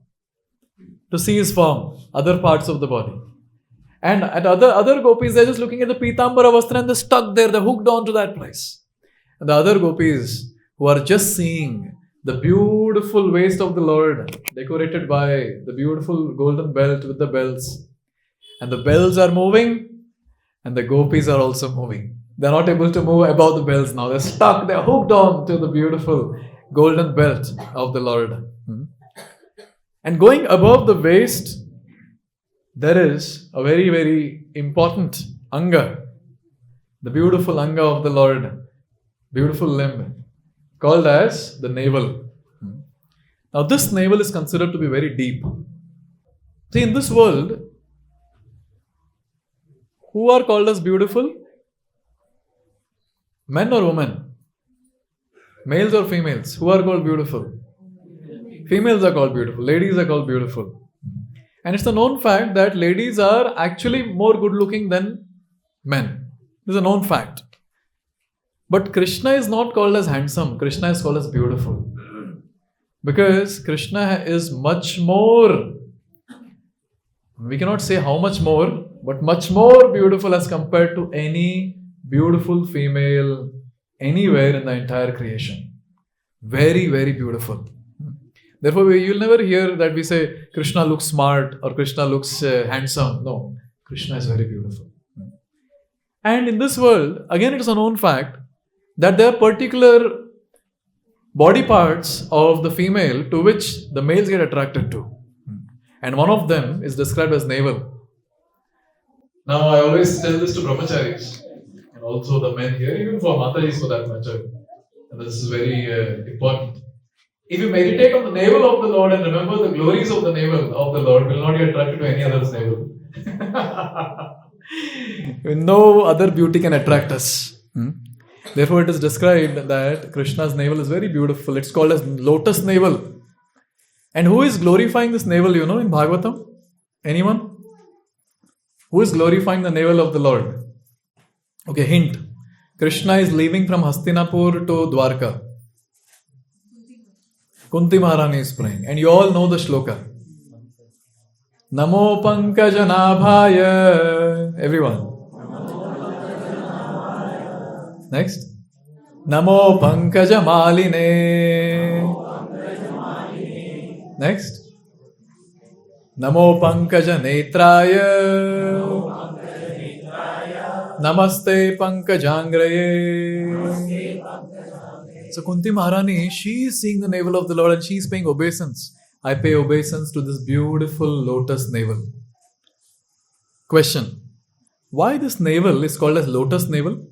to see his form, other parts of the body. And at other gopis, they're just looking at the Pitambara Vastra and they're stuck there, they're hooked on to that place. And the other gopis who are just seeing the beautiful waist of the Lord, decorated by the beautiful golden belt with the bells. And the bells are moving, and the gopis are also moving. They're not able to move above the bells now. They're stuck, they're hooked on to the beautiful golden belt of the Lord. And going above the waist, there is a very, very important anga, the beautiful anga of the Lord. beautiful limb, called as the navel. Now, this navel is considered to be very deep. See, in this world, who are called as beautiful? Men or women? Males or females? Who are called beautiful? Females are called beautiful. Ladies are called beautiful. And it's a known fact that ladies are actually more good looking than men. It's a known fact. But Krishna is not called as handsome. Krishna is called as beautiful. Because Krishna is much more, we cannot say how much more, but much more beautiful as compared to any beautiful female anywhere in the entire creation. Very, very beautiful. Therefore, you'll never hear that we say Krishna looks smart or Krishna looks handsome. No, Krishna is very beautiful. And in this world, again, it is a known fact that there are particular body parts of the female to which the males get attracted to. And one of them is described as navel. Now, I always tell this to brahmacharis and also the men here, even for matajis for that matter. And this is very important. If you meditate on the navel of the Lord and remember the glories of the navel of the Lord, will not get attracted to any other's navel. No other beauty can attract us. Therefore, it is described that Krishna's navel is very beautiful. It's called as lotus navel. And who is glorifying this navel, in Bhagavatam? Anyone? Who is glorifying the navel of the Lord? Okay, hint. Krishna is leaving from Hastinapur to Dwarka. Kunti Maharani is praying. And you all know the shloka. Namo Pankajanabhaya. Everyone. Next. Namo Pankajamaline. Next. Namo Pankajanetraya. Namaste Pankajangraye. So Kunti Maharani, she is seeing the navel of the Lord and she is paying obeisance. I pay obeisance to this beautiful lotus navel. Question. Why this navel is called as lotus navel?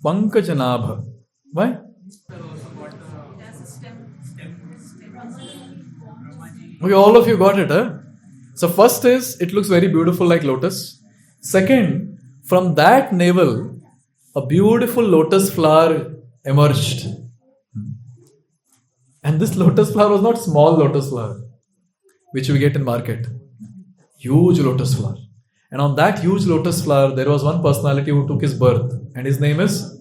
Pankajanabha. Why? Okay, all of you got it, huh? So first is, it looks very beautiful like lotus. Second, from that navel, a beautiful lotus flower emerged. And this lotus flower was not small lotus flower, which we get in market. Huge lotus flower. And on that huge lotus flower, there was one personality who took his birth. And his name is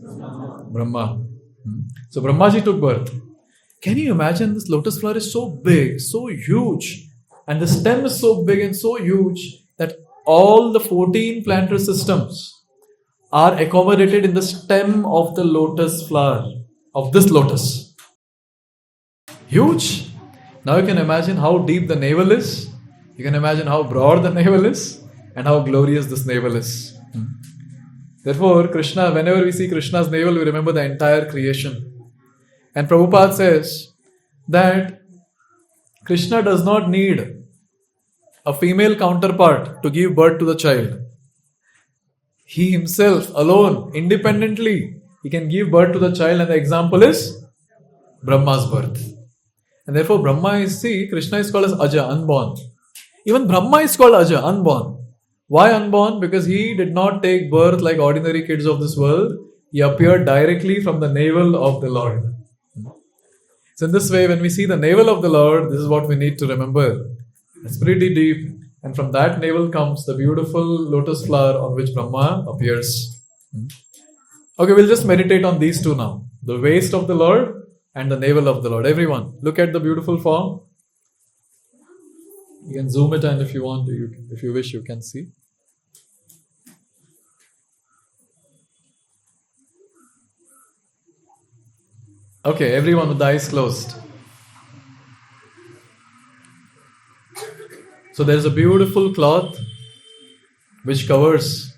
Brahma. So Brahmaji took birth. Can you imagine this lotus flower is so big, so huge. And the stem is so big and so huge that all the 14 planetary systems are accommodated in the stem of the lotus flower, of this lotus. Huge. Now you can imagine how deep the navel is. You can imagine how broad the navel is and how glorious this navel is. Therefore, Krishna, whenever we see Krishna's navel, we remember the entire creation. And Prabhupada says that Krishna does not need a female counterpart to give birth to the child. He himself, alone, independently, he can give birth to the child, and the example is Brahma's birth. And therefore, Krishna is called as Aja, unborn. Even Brahma is called Aja, unborn. Why unborn? Because he did not take birth like ordinary kids of this world. He appeared directly from the navel of the Lord. So in this way, when we see the navel of the Lord, this is what we need to remember. It's pretty deep. And from that navel comes the beautiful lotus flower on which Brahma appears. Okay, we'll just meditate on these two now. The waist of the Lord and the navel of the Lord. Everyone, look at the beautiful form. You can zoom it, and if you want, if you wish, you can see. Okay, everyone with the eyes closed. So there is a beautiful cloth which covers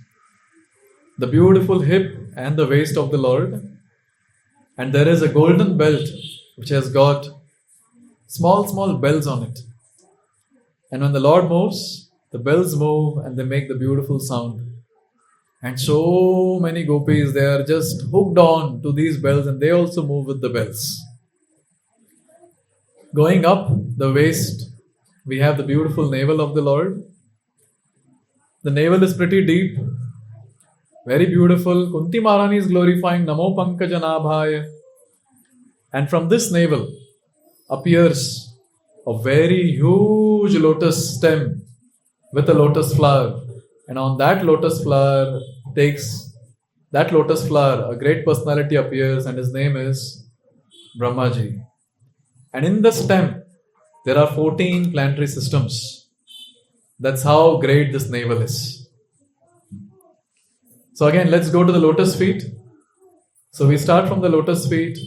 the beautiful hip and the waist of the Lord. And there is a golden belt which has got small bells on it. And when the Lord moves, the bells move and they make the beautiful sound. And so many gopis, they are just hooked on to these bells and they also move with the bells. Going up the waist, we have the beautiful navel of the Lord. The navel is pretty deep, very beautiful. Kunti Maharani is glorifying Namo Pankajanabhaya. And from this navel appears a very huge lotus stem with a lotus flower. And on that lotus flower a great personality appears and his name is Brahmaji. And in the stem, there are 14 planetary systems. That's how great this navel is. So again, let's go to the lotus feet. So we start from the lotus feet.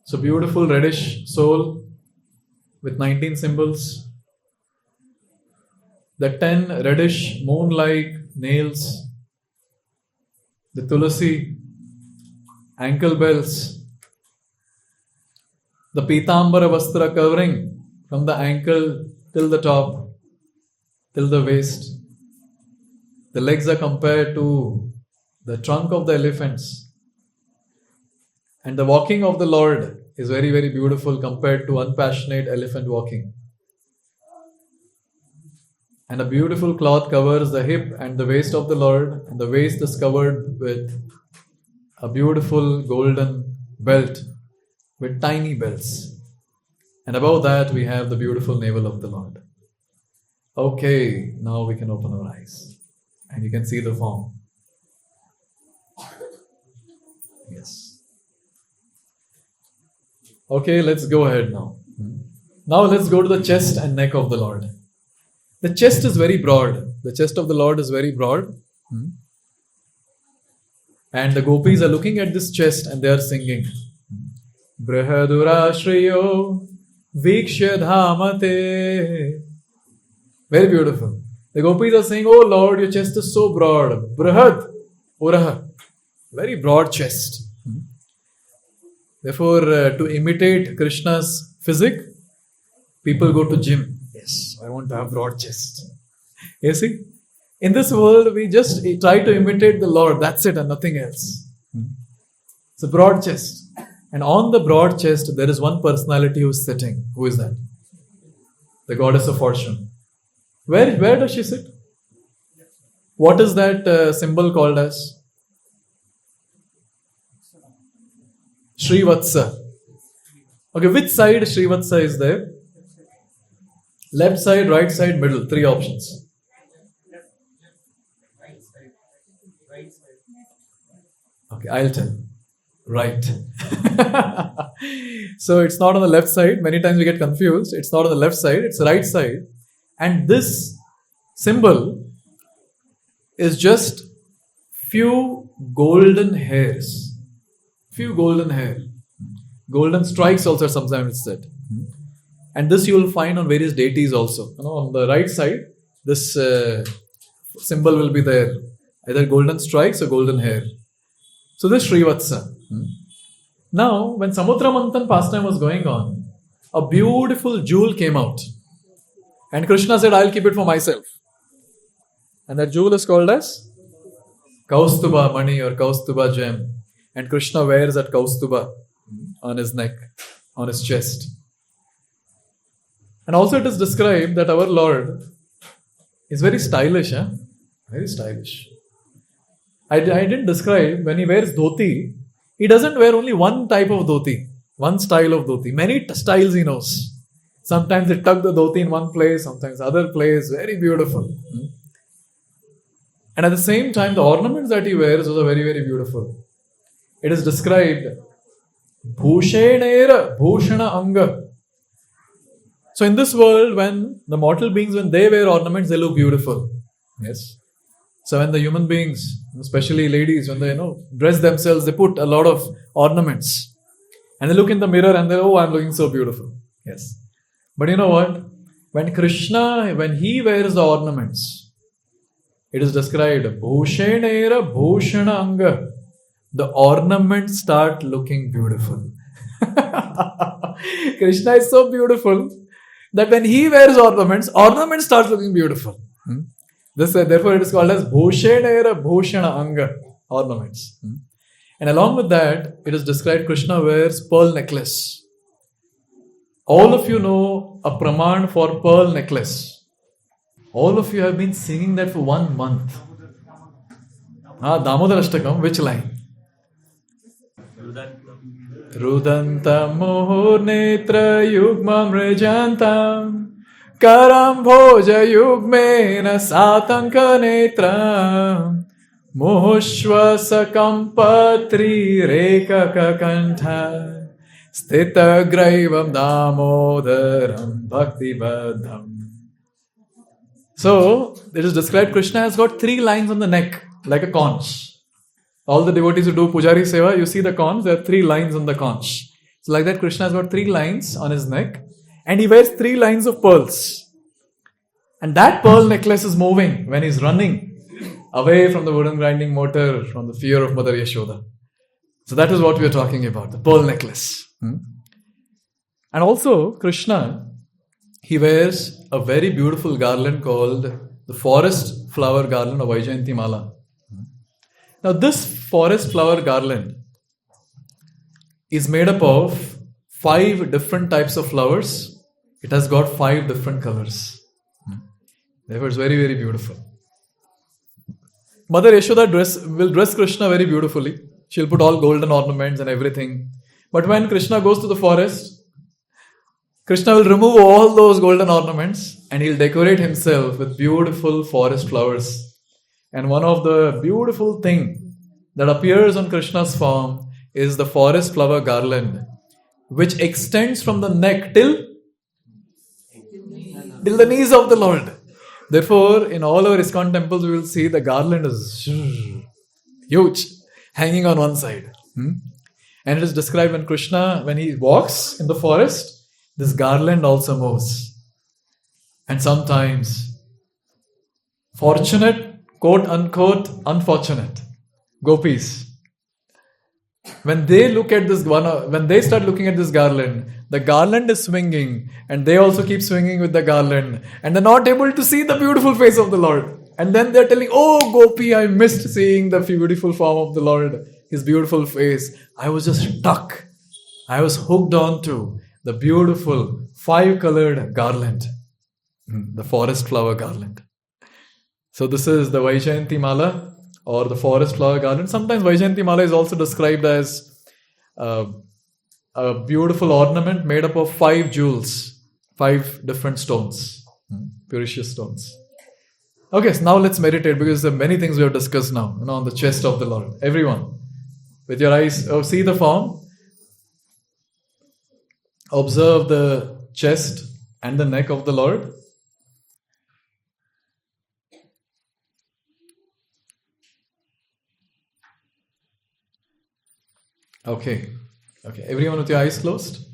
So beautiful reddish sole with 19 symbols. The 10 reddish moon-like nails. The tulasi, ankle bells. The pitambara vastra covering from the ankle till the top, till the waist. The legs are compared to the trunk of the elephants. And the walking of the Lord is very, very beautiful compared to unpassionate elephant walking. And a beautiful cloth covers the hip and the waist of the Lord, and the waist is covered with a beautiful golden belt with tiny bells. And above that we have the beautiful navel of the Lord. Okay, now we can open our eyes and you can see the form. Yes. Okay, let's go ahead now. Now let's go to the chest and neck of the Lord. The chest is very broad. The chest of the Lord is very broad. And the gopis are looking at this chest and they are singing. Brihadurashriyo vikshya dhamate. Very beautiful. The gopis are saying, oh Lord, your chest is so broad. Brihad uraha. Very broad chest. Therefore, to imitate Krishna's physique, people go to gym. Yes, I want to have broad chest. You see, in this world, we just try to imitate the Lord. That's it and nothing else. It's a broad chest. And on the broad chest, there is one personality who is sitting. Who is that? The goddess of fortune. Where does she sit? What is that symbol called as? Srivatsa. Okay, which side Srivatsa is there? Left side, right side, middle. 3 options. Okay, I'll tell. Right. So it's not on the left side. Many times we get confused. It's not on the left side, it's the right side. And this symbol is just few golden hairs. Few golden hair. Golden strikes also sometimes it's said. And this you will find on various deities also. On the right side, this symbol will be there. Either golden strikes or golden hair. So this Srivatsa. Now, when Samudra Manthan pastime was going on, a beautiful jewel came out. And Krishna said, I'll keep it for myself. And that jewel is called as Kaustuba Mani or Kaustuba gem. And Krishna wears that Kaustuba on his neck, on his chest. And also it is described that our Lord is very stylish. Very stylish. I didn't describe when he wears dhoti, he doesn't wear only one type of dhoti, one style of dhoti. Many styles he knows. Sometimes they tuck the dhoti in one place, sometimes other place. Very beautiful. And at the same time, the ornaments that he wears are very, very beautiful. It is described Bhushenera Bhushana Anga. So in this world, when the mortal beings, when they wear ornaments, they look beautiful. Yes. So when the human beings, especially ladies, when they dress themselves, they put a lot of ornaments. And they look in the mirror and they, I'm looking so beautiful. Yes. But you know what? When Krishna, when he wears the ornaments, it is described Bhushenera Bhushana Anga. The ornaments start looking beautiful. Krishna is so beautiful that when he wears ornaments, ornaments start looking beautiful. Therefore, it is called as Bhushenera Bhushana Anga, ornaments. And along with that, it is described Krishna wears pearl necklace. All of you know a praman for pearl necklace. All of you have been singing that for 1 month. Damodar Ashtakam, which line? Rudanta mohur netra yugmam rejantam karam bhoja yugmena satanka netra mohushvasa kampatri rekaka kantha stita graivam damodaram bhakti badham. So, it is described Krishna has got 3 lines on the neck, like a conch. All the devotees who do Pujari Seva, you see the conch, there are 3 lines on the conch. So like that, Krishna has got 3 lines on his neck, and he wears 3 lines of pearls. And that pearl necklace is moving when he's running away from the wooden grinding motor, from the fear of Mother Yashoda. So that is what we are talking about, the pearl necklace. And also, Krishna, he wears a very beautiful garland called the forest flower garland of Vaijayanti Mala. Now this forest flower garland is made up of 5 different types of flowers. It has got 5 different colors. Therefore it's very, very beautiful. Mother Yashoda will dress Krishna very beautifully. She'll put all golden ornaments and everything. But when Krishna goes to the forest, Krishna will remove all those golden ornaments and he'll decorate himself with beautiful forest flowers. And one of the beautiful thing that appears on Krishna's form is the forest flower garland, which extends from the neck till the knees of the Lord. Therefore, in all our ISKCON temples, we will see the garland is huge, hanging on one side. And it is described when Krishna, when he walks in the forest, this garland also moves. And sometimes, fortunate, quote unquote, unfortunate gopis, when they look at this, when they start looking at this garland, the garland is swinging and they also keep swinging with the garland and they're not able to see the beautiful face of the Lord. And then they're telling, oh Gopi, I missed seeing the beautiful form of the Lord, his beautiful face. I was just stuck. I was hooked on to the beautiful 5-colored garland, the forest flower garland. So this is the Vaijayanti Mala or the forest flower garland. Sometimes Vaijayanti Mala is also described as a beautiful ornament made up of 5 jewels, 5 different stones, precious stones. Okay, so now let's meditate because there are many things we have discussed now, on the chest of the Lord. Everyone, with your eyes, see the form. Observe the chest and the neck of the Lord. Okay. Everyone with your eyes closed?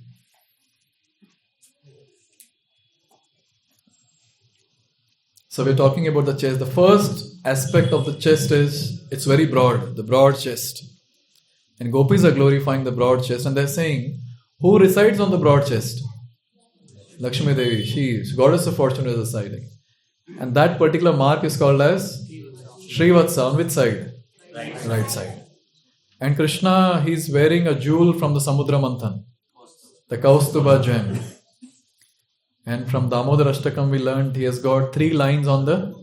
So we're talking about the chest. The first aspect of the chest is, it's very broad, the broad chest. And gopis are glorifying the broad chest and they're saying, who resides on the broad chest? Lakshmi Devi, she is goddess of fortune is residing. And that particular mark is called as Srivatsa. On which side? Right side. And Krishna, he's wearing a jewel from the Samudra Manthan, the Kaustuba gem. And from Damodar Ashtakam we learned he has got 3 lines on the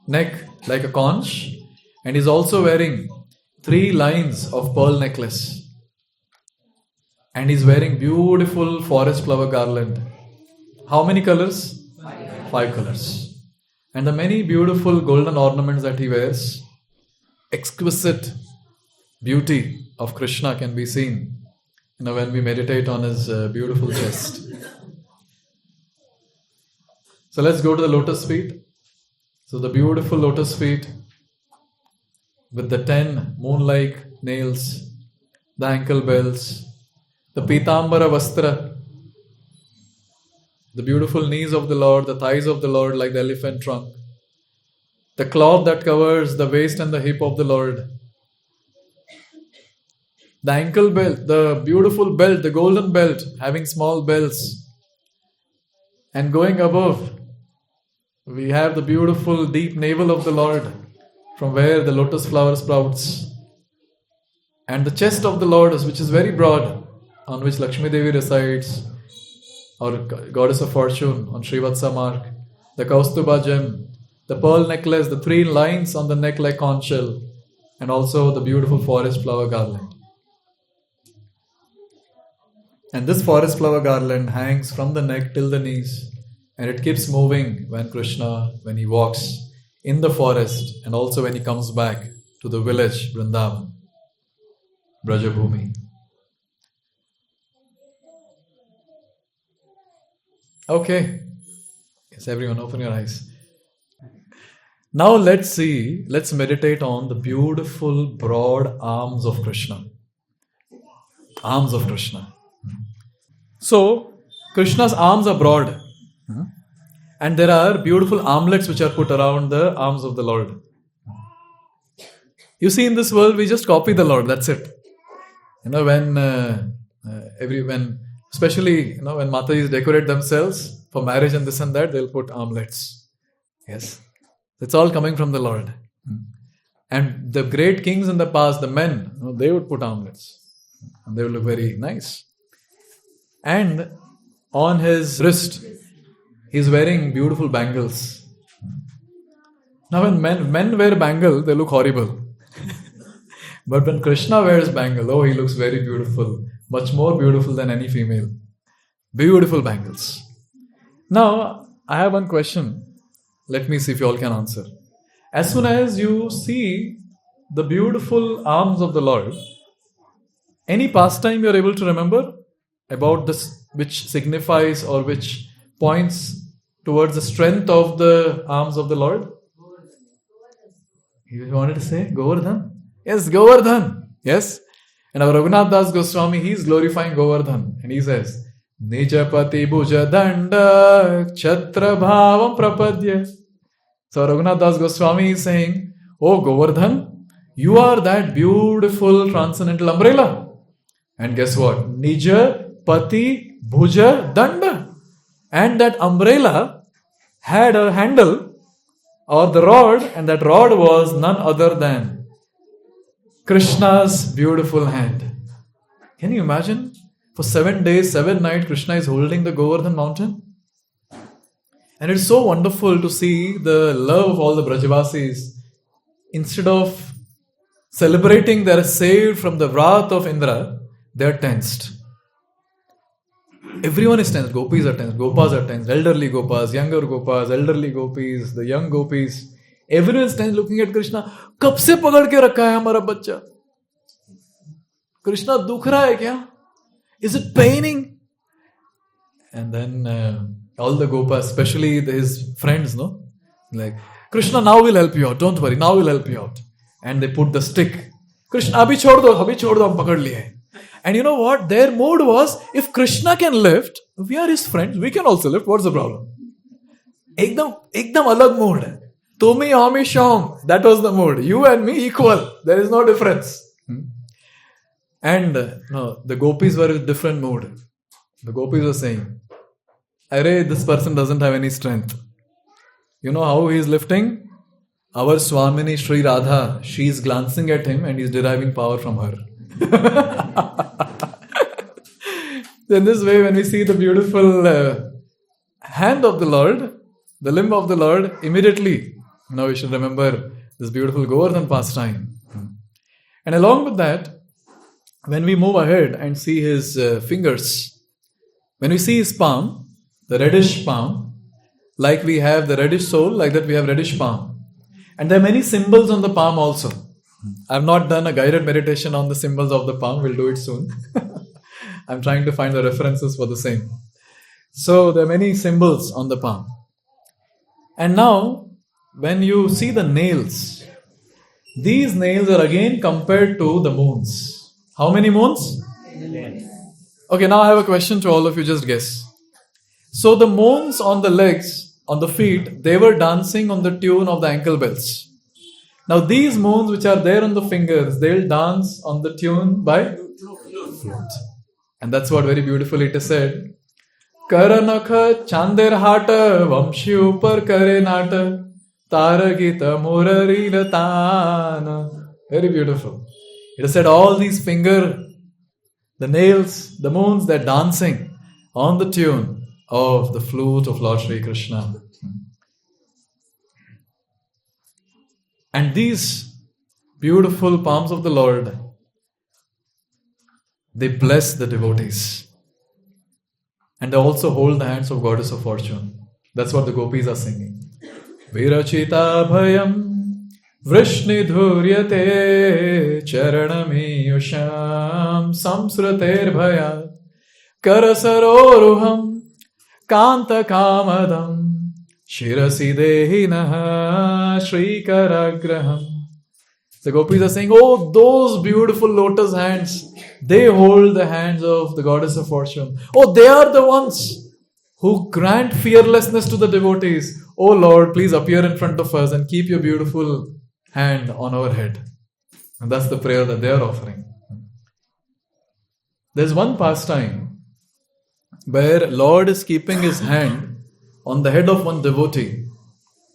neck like a conch. And he's also wearing 3 lines of pearl necklace. And he's wearing beautiful forest flower garland. How many colors? 5 colors. And the many beautiful golden ornaments that he wears, exquisite beauty of Krishna can be seen when we meditate on his beautiful chest. So let's go to the lotus feet. So the beautiful lotus feet with the 10 moon-like nails, the ankle bells, the pitambara vastra, the beautiful knees of the Lord, the thighs of the Lord like the elephant trunk, the cloth that covers the waist and the hip of the Lord, the ankle belt, the beautiful belt, the golden belt having small bells, and going above, We have the beautiful deep navel of the Lord, from where the lotus flower sprouts. And the chest of the Lord, which is very broad, on which Lakshmi Devi resides, or goddess of fortune, on Srivatsa mark. The Kaustuba gem, the pearl necklace, the 3 lines on the neck like conch shell, and also the beautiful forest flower garland. And this forest flower garland hangs from the neck till the knees, and it keeps moving when he walks in the forest, and also when he comes back to the village, Vrindavan, Brajabhumi. Okay. Yes, everyone, open your eyes. Now let's meditate on the beautiful broad arms of Krishna. Arms of Krishna. So, Krishna's arms are broad. And there are beautiful armlets which are put around the arms of the Lord. You see, in this world, we just copy the Lord, that's it. When especially, when Matajis decorate themselves for marriage and this and that, they'll put armlets. Yes. It's all coming from the Lord. And the great kings in the past, the men, they would put armlets. And they would look very nice. And on his wrist, he's wearing beautiful bangles. Now when men wear bangle, they look horrible. But when Krishna wears bangle, he looks very beautiful. Much more beautiful than any female. Beautiful bangles. Now, I have one question. Let me see if you all can answer. As soon as you see the beautiful arms of the Lord, any pastime you are able to remember about this, which signifies or which points towards the strength of the arms of the Lord? You wanted to say Govardhan? Yes, Govardhan. Yes. And our Raghunath Das Goswami, he is glorifying Govardhan. And he says, Nijapati bhuja danda chatra bhavam prapadya. So Raghunath Das Goswami is saying, Oh Govardhan, you are that beautiful transcendental umbrella. And guess what? Nijapati bhuja danda. And that umbrella had a handle or the rod, and that rod was none other than Krishna's beautiful hand. Can you imagine? For 7 days, 7 nights, Krishna is holding the Govardhan mountain. And it's so wonderful to see the love of all the Brajavasis. Instead of celebrating their saved from the wrath of Indra, they are tensed. Everyone is tense. Gopis are tense. Gopas are tense. Elderly Gopas, younger Gopas, elderly Gopis, the young Gopis. Everyone is tense looking at Krishna. कब से पकड़ के रखा है हमारा बच्चा? Krishna दुख रहा है क्या? Is it paining? And then all the Gopas, especially his friends, like, Krishna, now we'll help you out. Don't worry, now we'll help you out. And they put the stick. Krishna, abhi chhod do, hum pakad liye. And you know what? Their mood was, if Krishna can lift, we are his friends, we can also lift. What's the problem? Ekdam alag mood. Tumi, hami, sham. That was the mood. You and me equal. There is no difference. And the gopis were in a different mood. The gopis were saying, Arey, this person doesn't have any strength. You know how he is lifting? Our Swamini Sri Radha, she is glancing at him and he is deriving power from her. In this way, when we see the beautiful hand of the Lord, the limb of the Lord, immediately, now we should remember this beautiful Govardhan pastime. And along with that, when we move ahead and see his fingers, when we see his palm, the reddish palm, like we have the reddish soul, like that we have reddish palm. And there are many symbols on the palm also. I have not done a guided meditation on the symbols of the palm. We'll do it soon. I'm trying to find the references for the same. So there are many symbols on the palm. And now, when you see the nails, these nails are again compared to the moons. How many moons? Okay, now I have a question to all of you, just guess. So the moons on the legs, on the feet, they were dancing on the tune of the ankle bells. Now these moons which are there on the fingers, they'll dance on the tune by flute. And that's what very beautifully it is said. Karanakha Chander Hata Vamshi Upar Kare Nata Taragita Murari Latana. Very beautiful. It has said all these finger, the nails, the moons, they're dancing on the tune of the flute of Lord Sri Krishna. And these beautiful palms of the Lord, they bless the devotees. And they also hold the hands of Goddess of Fortune. That's what the gopis are singing. Virachita bhayam vrishnidhuryate charanamiyusham samsrater bhayat karasaroruham kanta kamadam shirasi dehinaha shrikaragraham. The gopis are saying, oh, those beautiful lotus hands, they hold the hands of the Goddess of Fortune. Oh, they are the ones who grant fearlessness to the devotees. Oh Lord, please appear in front of us and keep your beautiful hand on our head. And that's the prayer that they are offering. There's one pastime where Lord is keeping his hand on the head of one devotee.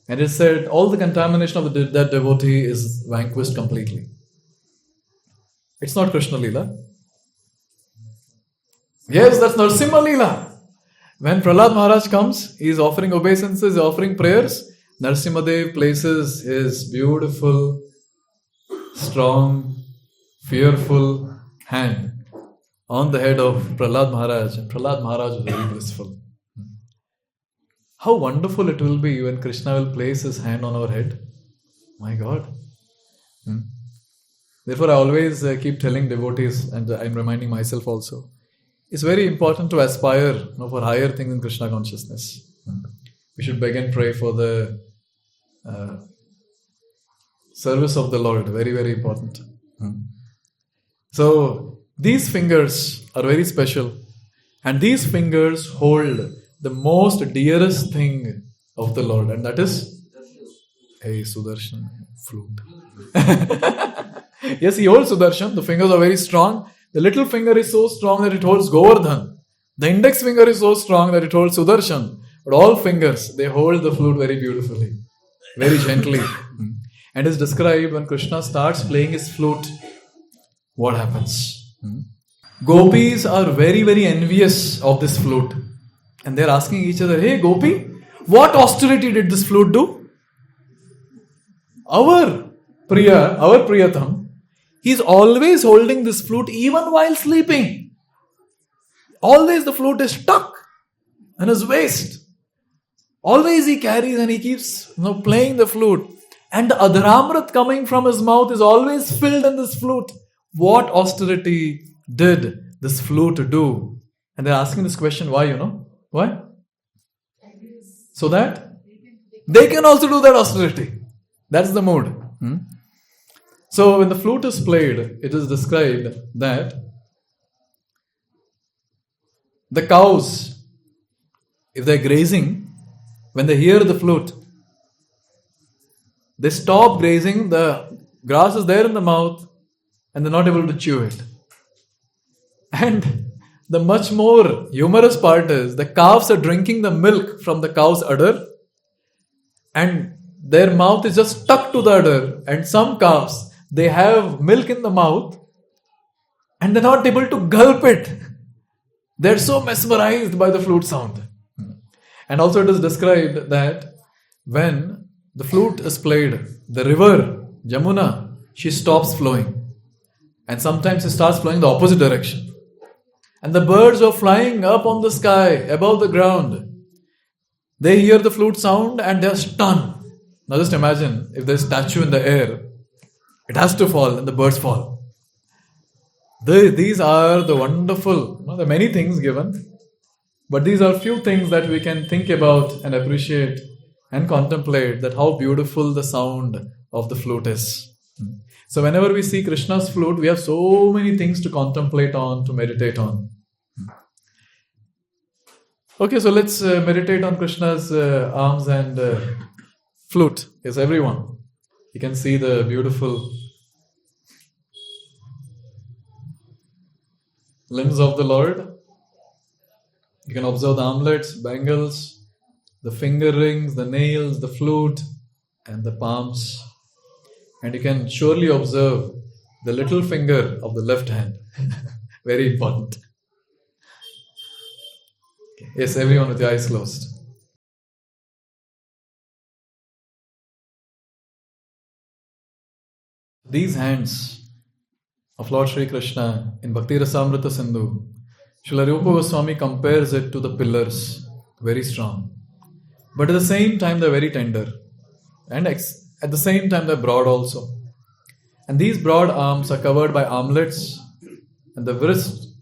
And it said all the contamination of that devotee is vanquished completely. It's not Krishna Leela. Yes, that's Narsimha Leela. When Prahlad Maharaj comes, he is offering obeisances, offering prayers. Narsimha Dev places his beautiful, strong, fearful hand on the head of Prahlad Maharaj. And Prahlad Maharaj was very blissful. How wonderful it will be when Krishna will place his hand on our head. My God. Therefore, I always keep telling devotees, and I'm reminding myself also, it's very important to aspire for higher things in Krishna consciousness. We should beg and pray for the service of the Lord. Very, very important. So, these fingers are very special. And these fingers hold the most dearest thing of the Lord, and that is a Sudarshan flute. Yes, he holds Sudarshan. The fingers are very strong. The little finger is so strong that it holds Govardhan. The index finger is so strong that it holds Sudarshan. But all fingers, they hold the flute very beautifully, very gently. And it's described when Krishna starts playing his flute, what happens? Gopis are very, very envious of this flute. And they're asking each other, hey Gopi, what austerity did this flute do? Our Priyatam, he's always holding this flute even while sleeping. Always the flute is stuck in his waist. Always he carries and he keeps playing the flute. And the Adharamrit coming from his mouth is always filled in this flute. What austerity did this flute do? And they're asking this question, why, Why? So that they can also do that austerity. That's the mood. So when the flute is played, it is described that the cows, if they're grazing, when they hear the flute, they stop grazing, the grass is there in the mouth, and they're not able to chew it. And the much more humorous part is the calves are drinking the milk from the cow's udder, and their mouth is just stuck to the udder. And some calves, they have milk in the mouth and they're not able to gulp it. They're so mesmerized by the flute sound. And also it is described that when the flute is played, the river, Jamuna, she stops flowing. And sometimes it starts flowing the opposite direction. And the birds are flying up on the sky, above the ground. They hear the flute sound and they are stunned. Now just imagine, if there's a statue in the air, it has to fall and the birds fall. These are the wonderful, there are many things given, but these are few things that we can think about and appreciate and contemplate, that how beautiful the sound of the flute is. So whenever we see Krishna's flute, we have so many things to contemplate on, to meditate on. Okay, so let's meditate on Krishna's arms and flute. Yes, everyone. You can see the beautiful limbs of the Lord. You can observe the armlets, bangles, the finger rings, the nails, the flute, and the palms. And you can surely observe the little finger of the left hand. Very important. Yes, everyone with your eyes closed. These hands of Lord Sri Krishna in Bhakti Rasamrita Sindhu, Srila Rupa Goswami compares it to the pillars, very strong. But at the same time, they're very tender. And at the same time, they're broad also. And these broad arms are covered by armlets, and the wrists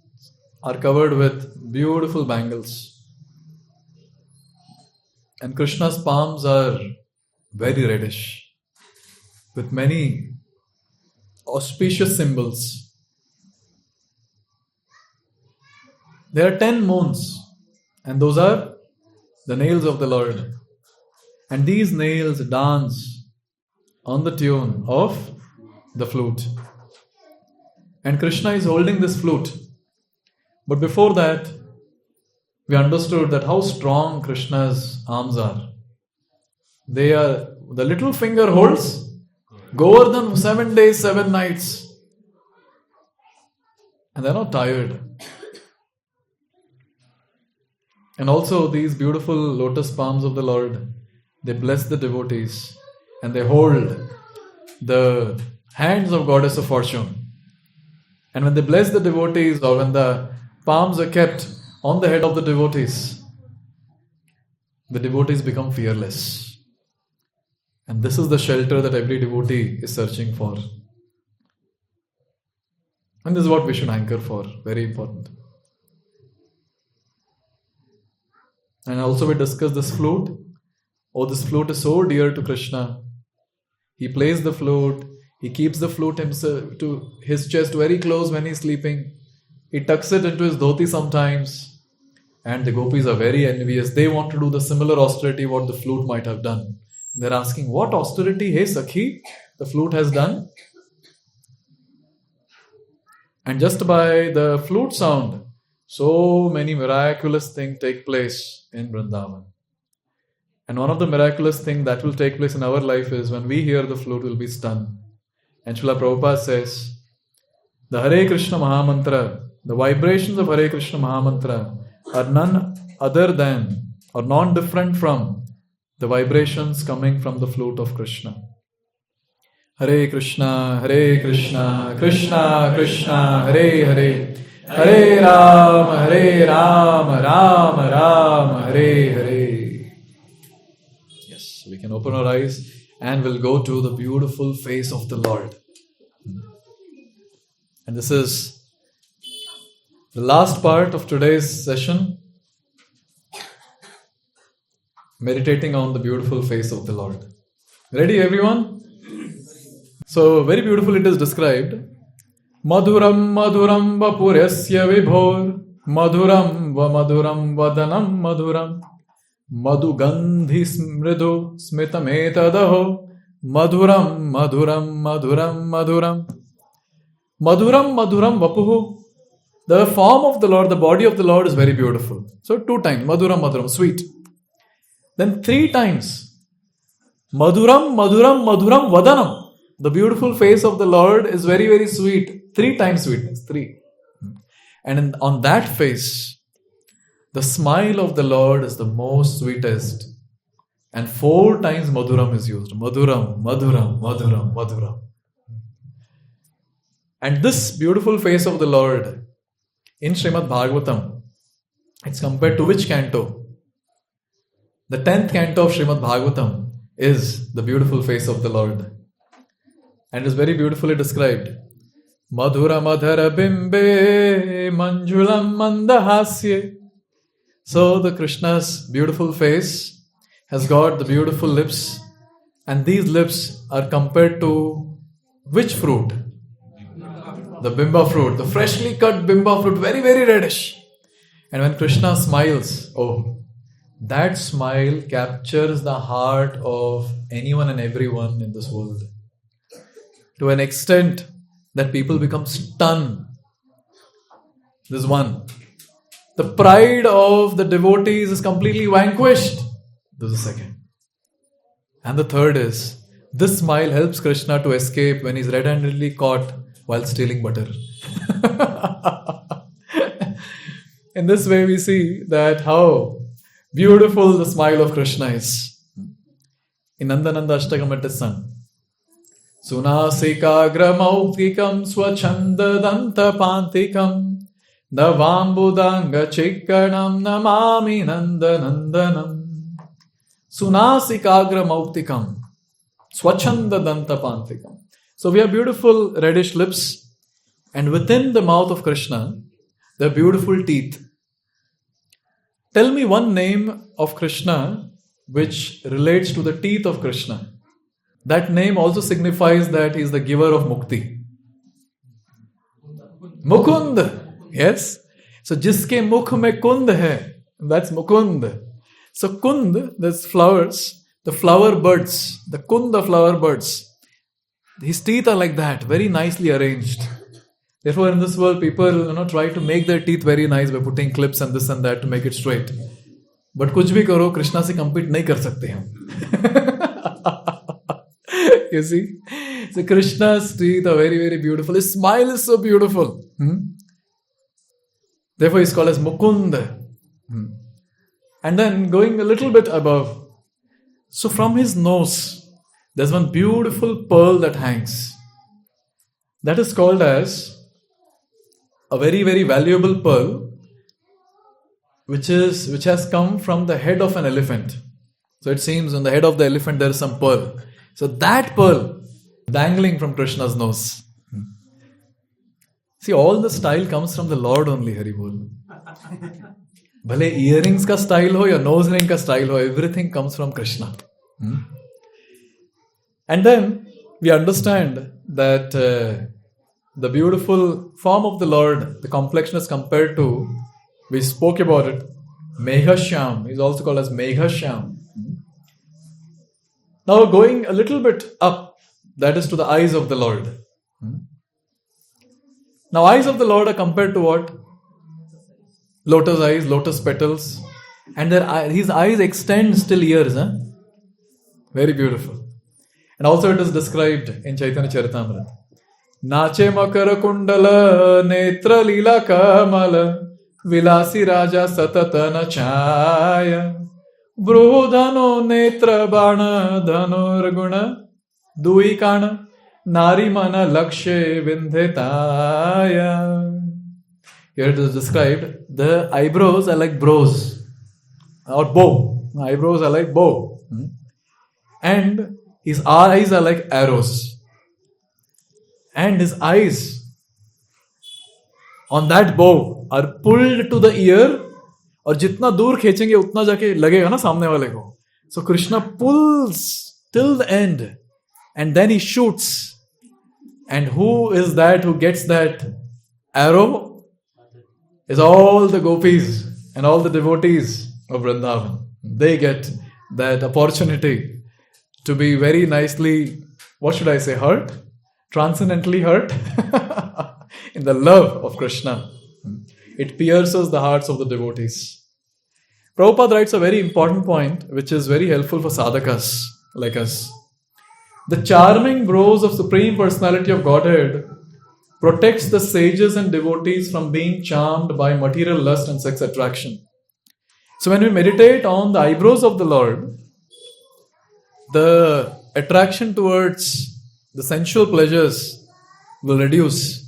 are covered with beautiful bangles. And Krishna's palms are very reddish, with many auspicious symbols. There are 10 moons, and those are the nails of the Lord. And these nails dance on the tune of the flute. And Krishna is holding this flute. But before that, we understood that how strong Krishna's arms are. They are, the little finger holds Govardhan 7 days, 7 nights. And they're not tired. And also these beautiful lotus palms of the Lord, they bless the devotees and they hold the hands of Goddess of Fortune. And when they bless the devotees, or when the palms are kept on the head of the devotees become fearless. And this is the shelter that every devotee is searching for. And this is what we should hanker for. Very important. And also we discussed this flute. Oh, this flute is so dear to Krishna. He plays the flute. He keeps the flute himself to his chest very close when he's sleeping. He tucks it into his dhoti sometimes. And the gopis are very envious. They want to do the similar austerity what the flute might have done. They're asking, what austerity, hey Sakhi, the flute has done? And just by the flute sound, so many miraculous things take place in Vrindavan. And one of the miraculous things that will take place in our life is when we hear the flute, we'll be stunned. And Srila Prabhupada says, the Hare Krishna Mahamantra, the vibrations of Hare Krishna Mahamantra are none other than or non-different from the vibrations coming from the flute of Krishna. Hare Krishna, Krishna Krishna, Hare Hare, Hare Rama, Rama Rama, Hare Hare. Yes, we can open our eyes and we'll go to the beautiful face of the Lord. And this is the last part of today's session, meditating on the beautiful face of the Lord. Ready, everyone? So, very beautiful it is described. Madhuram madhuram vapurasya vibhor, madhuram vadanam madhuram, madhugandhi smridu smitametadaho, madhuram vapuhu. The form of the Lord, the body of the Lord is very beautiful. So 2 times, madhuram, sweet. Then 3 times, madhuram vadanam. The beautiful face of the Lord is very, very sweet. 3 times sweetness, 3. And on that face, the smile of the Lord is the most sweetest. And 4 times madhuram is used. Madhuram. And this beautiful face of the Lord in Srimad Bhagavatam, it's compared to which canto? The 10th canto of Srimad Bhagavatam is the beautiful face of the Lord. And is very beautifully described. Madhura madhara bimbe manjulam mandahasye. So the Krishna's beautiful face has got the beautiful lips, and these lips are compared to which fruit? The bimba fruit, the freshly cut bimba fruit, very, very reddish. And when Krishna smiles, oh, that smile captures the heart of anyone and everyone in this world. To an extent that people become stunned. This one. the pride of the devotees is completely vanquished. This is the second. And the third is, this smile helps Krishna to escape when he's red-handedly caught while stealing butter. In this way we see that how beautiful the smile of Krishna is. In Nandananda Ashtakam it is sung. Sunasikagra maukikam swachanda danta pantikam navambudanga chikkanam namami nandanandanam. Sunasikagra mauktikam swachanda danta pantikam. So we have beautiful reddish lips, and within the mouth of Krishna there are beautiful teeth. Tell me one name of Krishna which relates to the teeth of Krishna. That name also signifies that he is the giver of mukti. Mukund. Yes. So jiske mukh mein kund hai, that's Mukund. So kund, there's flowers, the flower buds, the kunda flower buds. His teeth are like that, very nicely arranged. Therefore, in this world, people try to make their teeth very nice by putting clips and this and that to make it straight. But kuch bhi karo, Krishna se compete nahi kar sakte hum. You see? So Krishna's teeth are very, very beautiful. His smile is so beautiful. Therefore, he's called as Mukund. And then going a little bit above. So from his nose, there's one beautiful pearl that hangs. That is called as a very, very valuable pearl, which has come from the head of an elephant. So it seems on the head of the elephant there is some pearl. So that pearl dangling from Krishna's nose. See, all the style comes from the Lord only, Haribol. Bhale earrings ka style ho ya nose ring ka style ho, everything comes from Krishna. And then we understand that the beautiful form of the Lord, the complexion is compared to, we spoke about it, Meghashyam. He's also called as Meghashyam. Now going a little bit up, that is to the eyes of the Lord. Now eyes of the Lord are compared to what? Lotus eyes, lotus petals. And his eyes extend till ears. Very beautiful. And also it is described in Chaitanya Charitamrita. Nache makara kundala netra lila kamala vilasi raja satata nachaya brudhano netra bana dhanur guna dui kana nari mana lakshe vindhetaya. Here it is described, the eyebrows are like brows or bow. Eyebrows are like bow. And his eyes are like arrows. And his eyes on that bow are pulled to the ear, और जितना दूर खींचेंगे उतना जाके लगेगा ना सामने वाले को. So Krishna pulls till the end and then he shoots. And who is that who gets that arrow? Is all the gopis and all the devotees of Vrindavan. They get that opportunity to be very nicely, what should I say, hurt? Transcendently hurt in the love of Krishna. It pierces the hearts of the devotees. Prabhupada writes a very important point which is very helpful for sadhakas like us. The charming brows of Supreme Personality of Godhead protects the sages and devotees from being charmed by material lust and sex attraction. So when we meditate on the eyebrows of the Lord, the attraction towards the sensual pleasures will reduce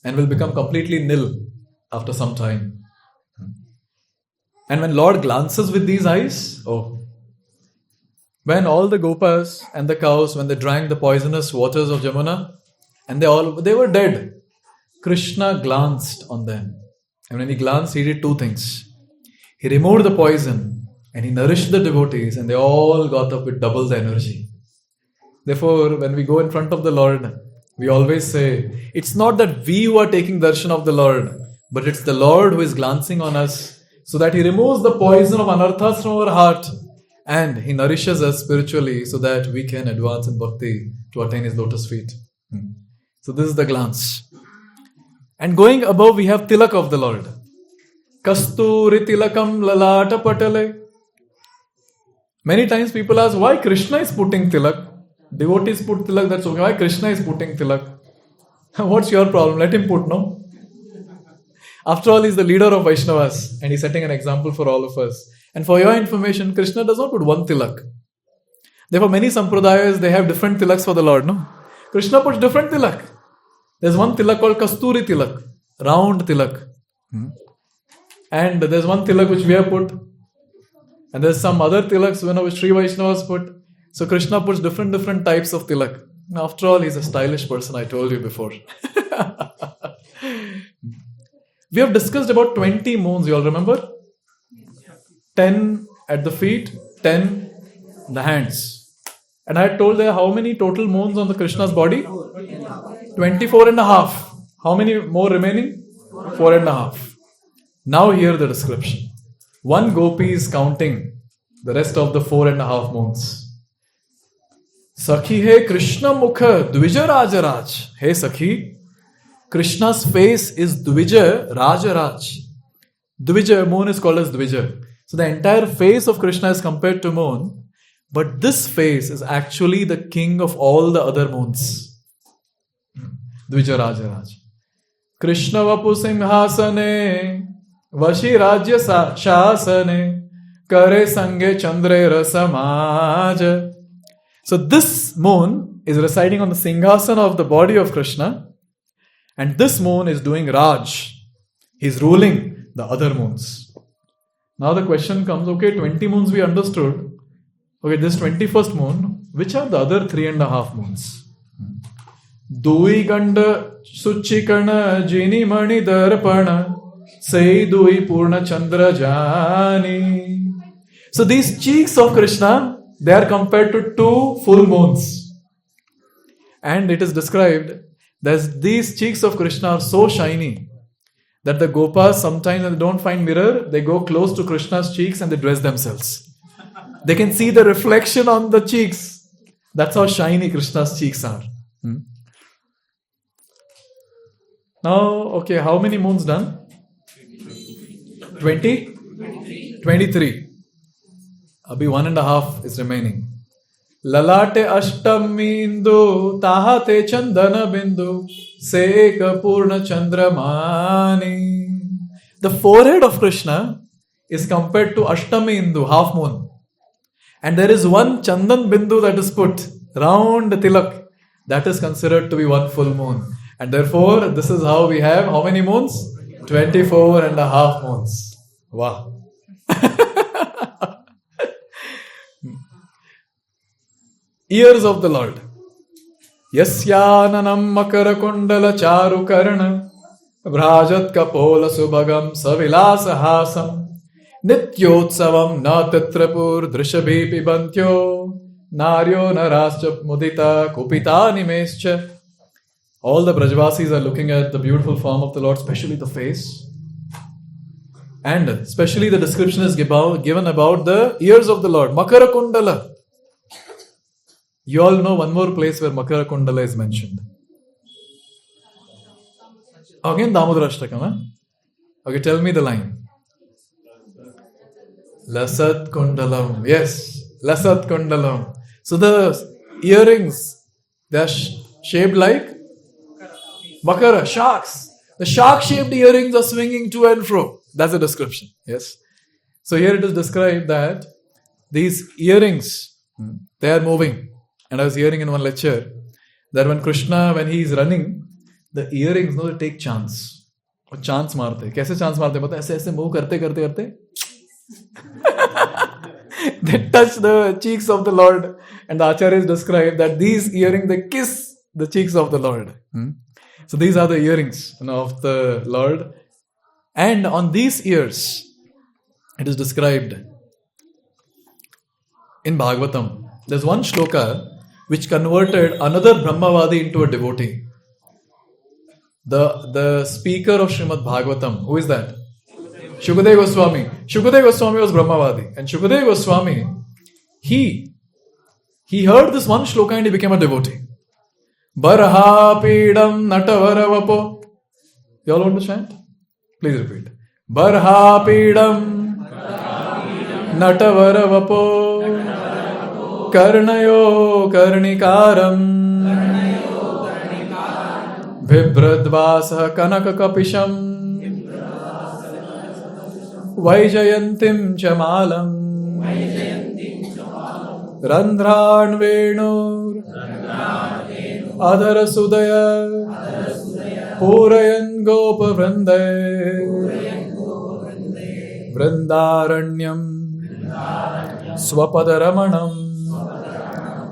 and will become completely nil after some time. And when Lord glances with these eyes, when all the gopas and the cows, when they drank the poisonous waters of Jamuna, and they were dead, Krishna glanced on them. And when he glanced, he did two things. He removed the poison and he nourished the devotees, and they all got up with double the energy. Therefore, when we go in front of the Lord, we always say, it's not that we who are taking darshan of the Lord, but it's the Lord who is glancing on us, so that he removes the poison of anarthas from our heart and he nourishes us spiritually so that we can advance in bhakti to attain his lotus feet. So this is the glance. And going above, we have tilak of the Lord. Kasturi tilakam lalata patale. Many times people ask, why Krishna is putting tilak? Devotees put tilak, that's okay. Why Krishna is putting tilak? What's your problem? Let him put, no? After all, he's the leader of Vaishnavas and he's setting an example for all of us. And for your information, Krishna does not put one tilak. Therefore, many sampradayas, they have different tilaks for the Lord, no? Krishna puts different tilak. There's one tilak called Kasturi tilak, round tilak. And there's one tilak which we have put. And there's some other tilaks which Sri Vaishnavas put. So Krishna puts different types of tilak. After all, he's a stylish person, I told you before. We have discussed about 20 moons, you all remember? 10 at the feet, 10 in the hands. And I had told there how many total moons on the Krishna's body? 24 and a half. How many more remaining? 4 and a half. Now hear the description. One gopi is counting the rest of the 4 and a half moons. Sakhi he Krishna mukha dvija rajaraj. Hey Sakhi, Krishna's face is Dvija Rajaraj. Dvija, moon is called as Dvija. So the entire face of Krishna is compared to moon. But this face is actually the king of all the other moons. Dvija Rajaraj. Krishna vapu simhasane vashi rajya shasane kare sange chandre rasamaj. So this moon is residing on the singhasana of the body of Krishna. And this moon is doing Raj. He's ruling the other moons. Now the question comes, okay, 20 moons we understood. Okay, this 21st moon, which are the other 3.5 moons? Dui ganda suchikana jini mani darpana sei dui purna chandra jani. So these cheeks of Krishna, they are compared to 2 full moons. And it is described that these cheeks of Krishna are so shiny that the Gopas sometimes when they don't find mirror, they go close to Krishna's cheeks and they dress themselves. They can see the reflection on the cheeks. That's how shiny Krishna's cheeks are. Now, okay, how many moons done? 20? 23. Abhi 1.5 is remaining. Lalate ashtamindu tahate chandana bindu seka purna chandramani. The forehead of Krishna is compared to Ashtami Indu, half moon. And there is one chandan bindu that is put round the tilak. That is considered to be one full moon. And therefore, this is how we have how many moons? 24 and a half moons. Wow. Ears of the Lord. Yasyananam makara kundala charu karana vrajat kapola subhagam savilasa hasam nityotsavam na tatrapur drishabhi pibantyo naryo narascha mudita kupita nimescha. All the Brajvasis are looking at the beautiful form of the Lord, especially the face. And especially the description is given about the ears of the Lord. Makara kundala. You all know one more place where Makara Kundala is mentioned. Again, Damodara Ashtakam. Huh? Okay, tell me the line. Lasat Kundalam. Yes, Lasat Kundalam. So the earrings, they are shaped like Makara, sharks. The shark-shaped earrings are swinging to and fro. That's the description. Yes. So here it is described that these earrings, they are moving. And I was hearing in one lecture that when Krishna, when he is running, the earrings, they take chance. और chance मारते. कैसे chance मारते? पता है? ऐसे move करते. They touch the cheeks of the Lord. And the Acharyas describe that these earrings, they kiss the cheeks of the Lord. So these are the earrings of the Lord. And on these ears, it is described in Bhagavatam. There's one shloka which converted another Brahmavadi into a devotee. The speaker of Srimad Bhagavatam, who is that? Shukadeva Goswami. Shukadeva Goswami was Brahmavadi. And Shukadeva Goswami, he heard this one shloka and he became a devotee. Baraha Pidam Natavara Vapo. You all want to chant? Please repeat. Barhapidam Natavara-vapo Karnayo Karnikaram Vibhradvasa Kanakakapisham Vaijayantim Chamalam Randhran Venur Adhara Sudaya Purayan Gopa Vrindaranyam Swapadaramanam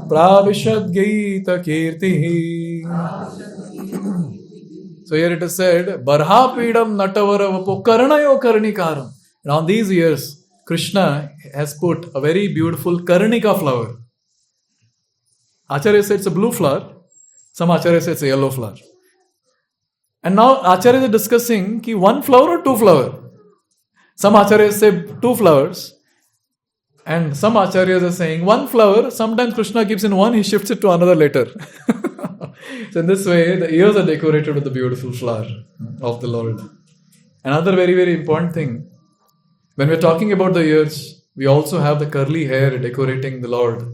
Pravishad Gita Kirtihi. So here it is said, Barhapidam Natavara Karnayo Karnikaram. And on these years, Krishna has put a very beautiful Karnika flower. Acharya said it's a blue flower. Some Acharya said it's a yellow flower. And now Acharyas are discussing ki one flower or two flowers. Some Acharyas say two flowers. And some Acharyas are saying one flower. Sometimes Krishna keeps in one, he shifts it to another later. So in this way, the ears are decorated with the beautiful flower of the Lord. Another very, very important thing. When we're talking about the ears, we also have the curly hair decorating the Lord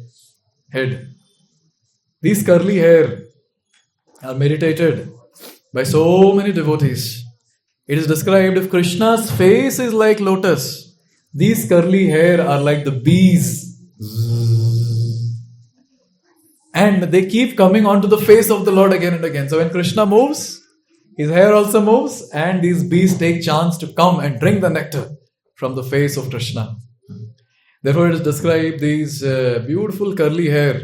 head. These curly hair are meditated by so many devotees. It is described if Krishna's face is like lotus, these curly hair are like the bees. And they keep coming onto the face of the Lord again and again. So when Krishna moves, his hair also moves, and these bees take chance to come and drink the nectar from the face of Krishna. Therefore it is described these beautiful curly hair.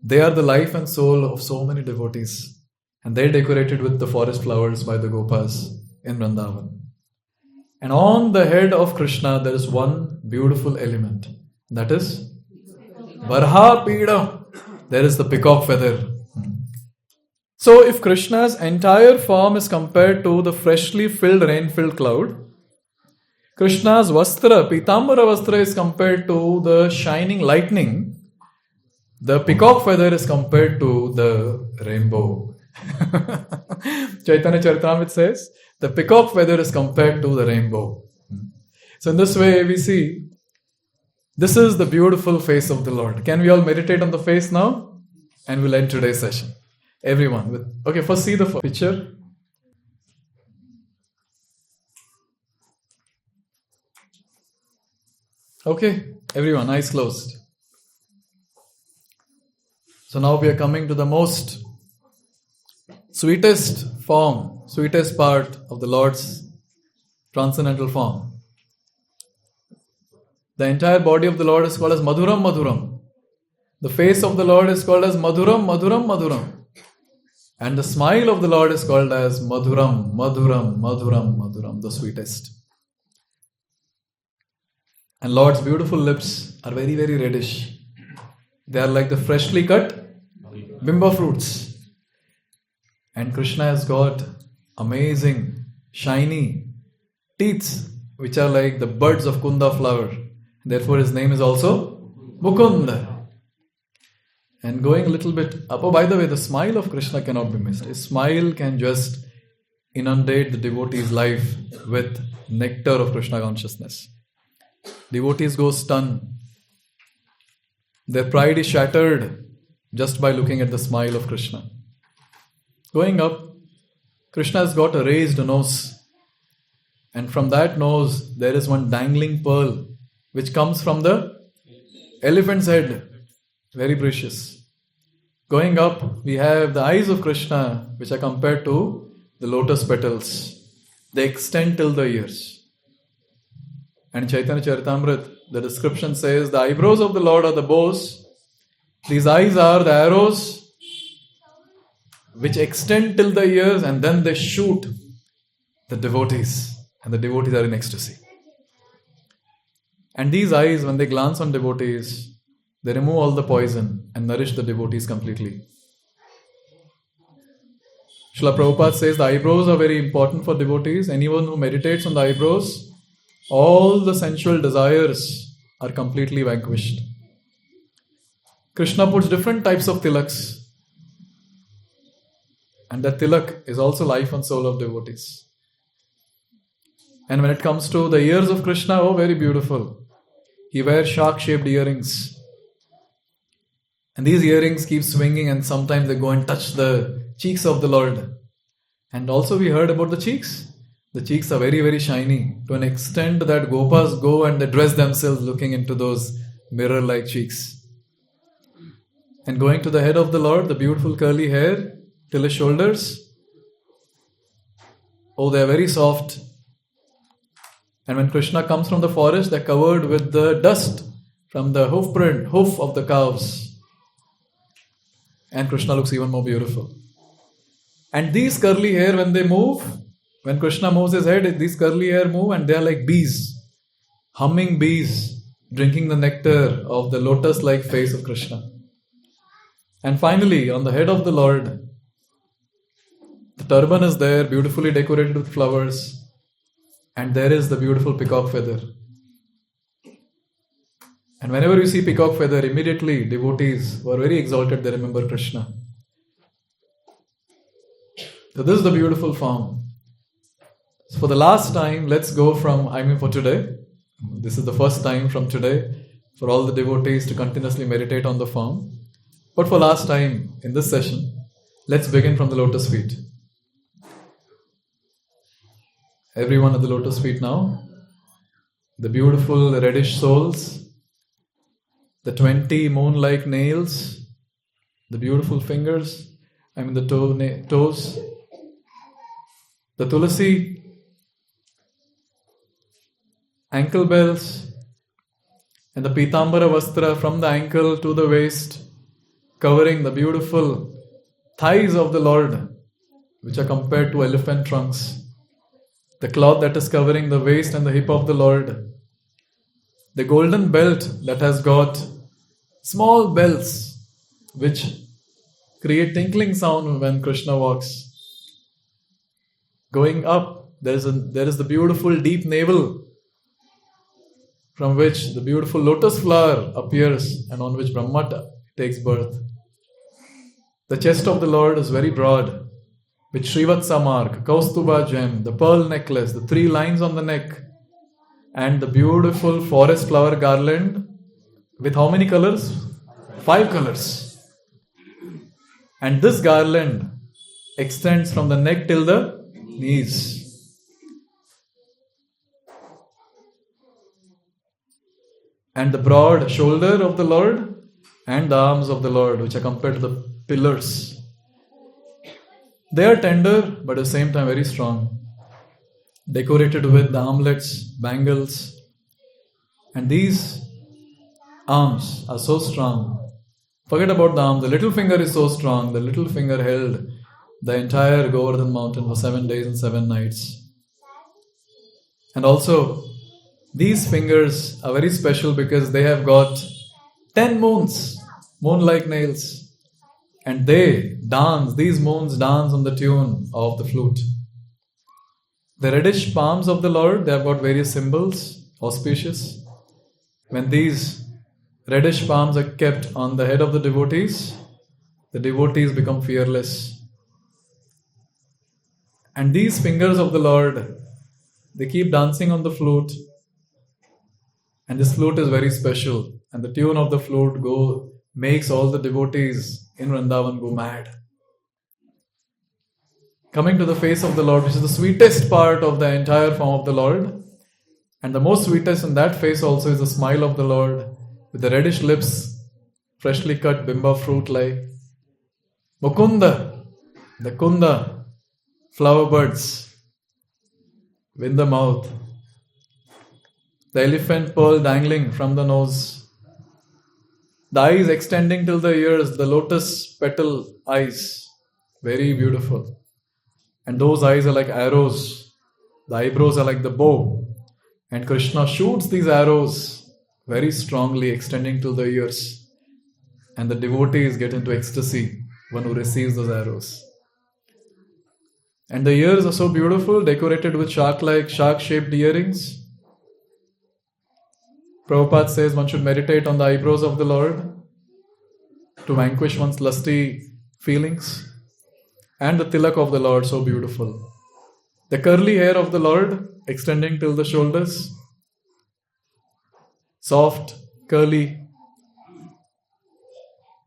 They are the life and soul of so many devotees. And they are decorated with the forest flowers by the Gopas in Vrindavan. And on the head of Krishna there is one beautiful element. That is Barhapida. There is the peacock feather. So if Krishna's entire form is compared to the freshly filled rain-filled cloud, Krishna's vastra, pitambara vastra, is compared to the shining lightning. The peacock feather is compared to the rainbow. Chaitanya Charitamrita says, the peacock feather is compared to the rainbow. So in this way we see, this is the beautiful face of the Lord. Can we all meditate on the face now? And we'll end today's session. Everyone. Okay, first see the picture. Okay, everyone, eyes closed. So now we are coming to the most sweetest form, sweetest part of the Lord's transcendental form. The entire body of the Lord is called as Madhuram Madhuram. The face of the Lord is called as Madhuram Madhuram Madhuram. And the smile of the Lord is called as Madhuram Madhuram Madhuram Madhuram, the sweetest. And Lord's beautiful lips are very, very reddish. They are like the freshly cut bimba fruits. And Krishna has got amazing, shiny teeth, which are like the buds of Kunda flower. Therefore his name is also Mukunda. And going a little bit up, oh, by the way, the smile of Krishna cannot be missed. His smile can just inundate the devotee's life with nectar of Krishna consciousness. Devotees go stunned. Their pride is shattered just by looking at the smile of Krishna. Going up, Krishna has got a raised nose. And from that nose, there is one dangling pearl which comes from the elephant's head. Very precious. Going up, we have the eyes of Krishna, which are compared to the lotus petals. They extend till the ears. And in Chaitanya Charitamrita, the description says, the eyebrows of the Lord are the bows. These eyes are the arrows which extend till the ears, and then they shoot the devotees. And the devotees are in ecstasy. And these eyes, when they glance on devotees, they remove all the poison and nourish the devotees completely. Srila Prabhupada says the eyebrows are very important for devotees. Anyone who meditates on the eyebrows, all the sensual desires are completely vanquished. Krishna puts different types of tilaks. And that tilak is also life and soul of devotees. And when it comes to the ears of Krishna, oh, very beautiful. He wears shark-shaped earrings. And these earrings keep swinging, and sometimes they go and touch the cheeks of the Lord. And also we heard about the cheeks. The cheeks are very, very shiny, to an extent that Gopas go and they dress themselves looking into those mirror-like cheeks. And going to the head of the Lord, the beautiful curly hair till his shoulders. Oh, they are very soft. And when Krishna comes from the forest, they are covered with the dust from the hoof of the cows. And Krishna looks even more beautiful. And these curly hair, when they move, when Krishna moves his head, these curly hair move and they are like bees, humming bees, drinking the nectar of the lotus-like face of Krishna. And finally, on the head of the Lord, the turban is there, beautifully decorated with flowers. And there is the beautiful peacock feather. And whenever you see peacock feather, immediately devotees who are very exalted, they remember Krishna. So this is the beautiful form. So for the last time, let's go for today. This is the first time from today for all the devotees to continuously meditate on the form. But for last time in this session, let's begin from the lotus feet. Everyone at the lotus feet now. The beautiful reddish soles, the 20 moon-like nails, the beautiful fingers, the toes, the tulasi, ankle bells, and the pitambara vastra from the ankle to the waist, covering the beautiful thighs of the Lord, which are compared to elephant trunks. The cloth that is covering the waist and the hip of the Lord. The golden belt that has got small bells which create tinkling sound when Krishna walks. Going up, there is the beautiful deep navel from which the beautiful lotus flower appears and on which Brahma takes birth. The chest of the Lord is very broad, with Srivatsa mark, Kaustuba gem, the pearl necklace, the 3 lines on the neck, and the beautiful forest flower garland with how many colors? 5 colors. And this garland extends from the neck till the knees. And the broad shoulder of the Lord and the arms of the Lord, which are compared to the pillars. They are tender, but at the same time very strong. Decorated with the armlets, bangles. And these arms are so strong. Forget about the arm. The little finger is so strong. The little finger held the entire Govardhan mountain for 7 days and 7 nights. And also, these fingers are very special because they have got 10 moons, moon-like nails. And these moons dance on the tune of the flute. The reddish palms of the Lord, they have got various symbols, auspicious. When these reddish palms are kept on the head of the devotees become fearless. And these fingers of the Lord, they keep dancing on the flute. And this flute is very special. And the tune of the flute makes all the devotees in Vrindavan go mad. Coming to the face of the Lord, which is the sweetest part of the entire form of the Lord. And the most sweetest in that face also is the smile of the Lord, with the reddish lips, freshly cut bimba fruit-like. Mukunda, the kunda, flower buds, in the mouth. The elephant pearl dangling from the nose. The eyes extending till the ears, the lotus petal eyes, very beautiful. And those eyes are like arrows. The eyebrows are like the bow. And Krishna shoots these arrows very strongly, extending till the ears. And the devotees get into ecstasy, one who receives those arrows. And the ears are so beautiful, decorated with shark-shaped earrings. Prabhupada says one should meditate on the eyebrows of the Lord to vanquish one's lusty feelings. And the tilak of the Lord, so beautiful. The curly hair of the Lord extending till the shoulders, soft, curly,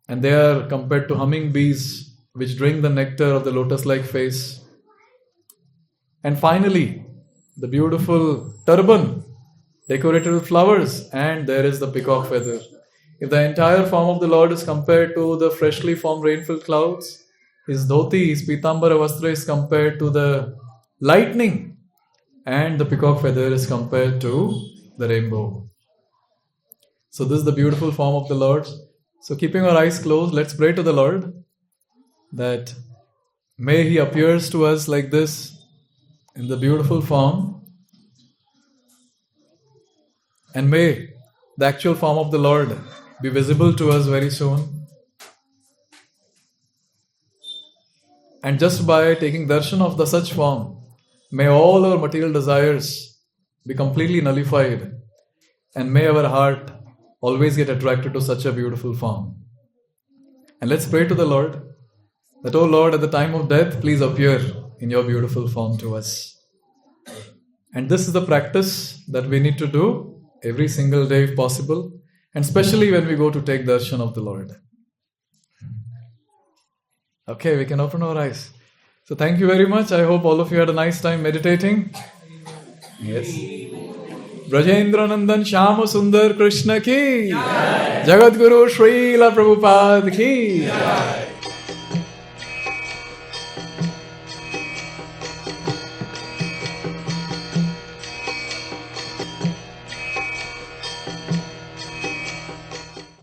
and they are compared to humming bees which drink the nectar of the lotus-like face. And finally, the beautiful turban decorated with flowers, and there is the peacock feather. If the entire form of the Lord is compared to the freshly formed rainfall clouds, his dhoti, his pitambara vastra is compared to the lightning, and the peacock feather is compared to the rainbow. So this is the beautiful form of the Lord. So keeping our eyes closed, let's pray to the Lord that may He appears to us like this in the beautiful form, and may the actual form of the Lord be visible to us very soon. And just by taking darshan of the such form, may all our material desires be completely nullified, and may our heart always get attracted to such a beautiful form. And let's pray to the Lord that, oh Lord, at the time of death, please appear in your beautiful form to us. And this is the practice that we need to do every single day if possible, and especially when we go to take darshan of the Lord. Okay, we can open our eyes. So thank you very much. I hope all of you had a nice time meditating. Yes. Brajendra Nandan Shyama Sundar Krishna ki Jagat Guru Srila Prabhupada ki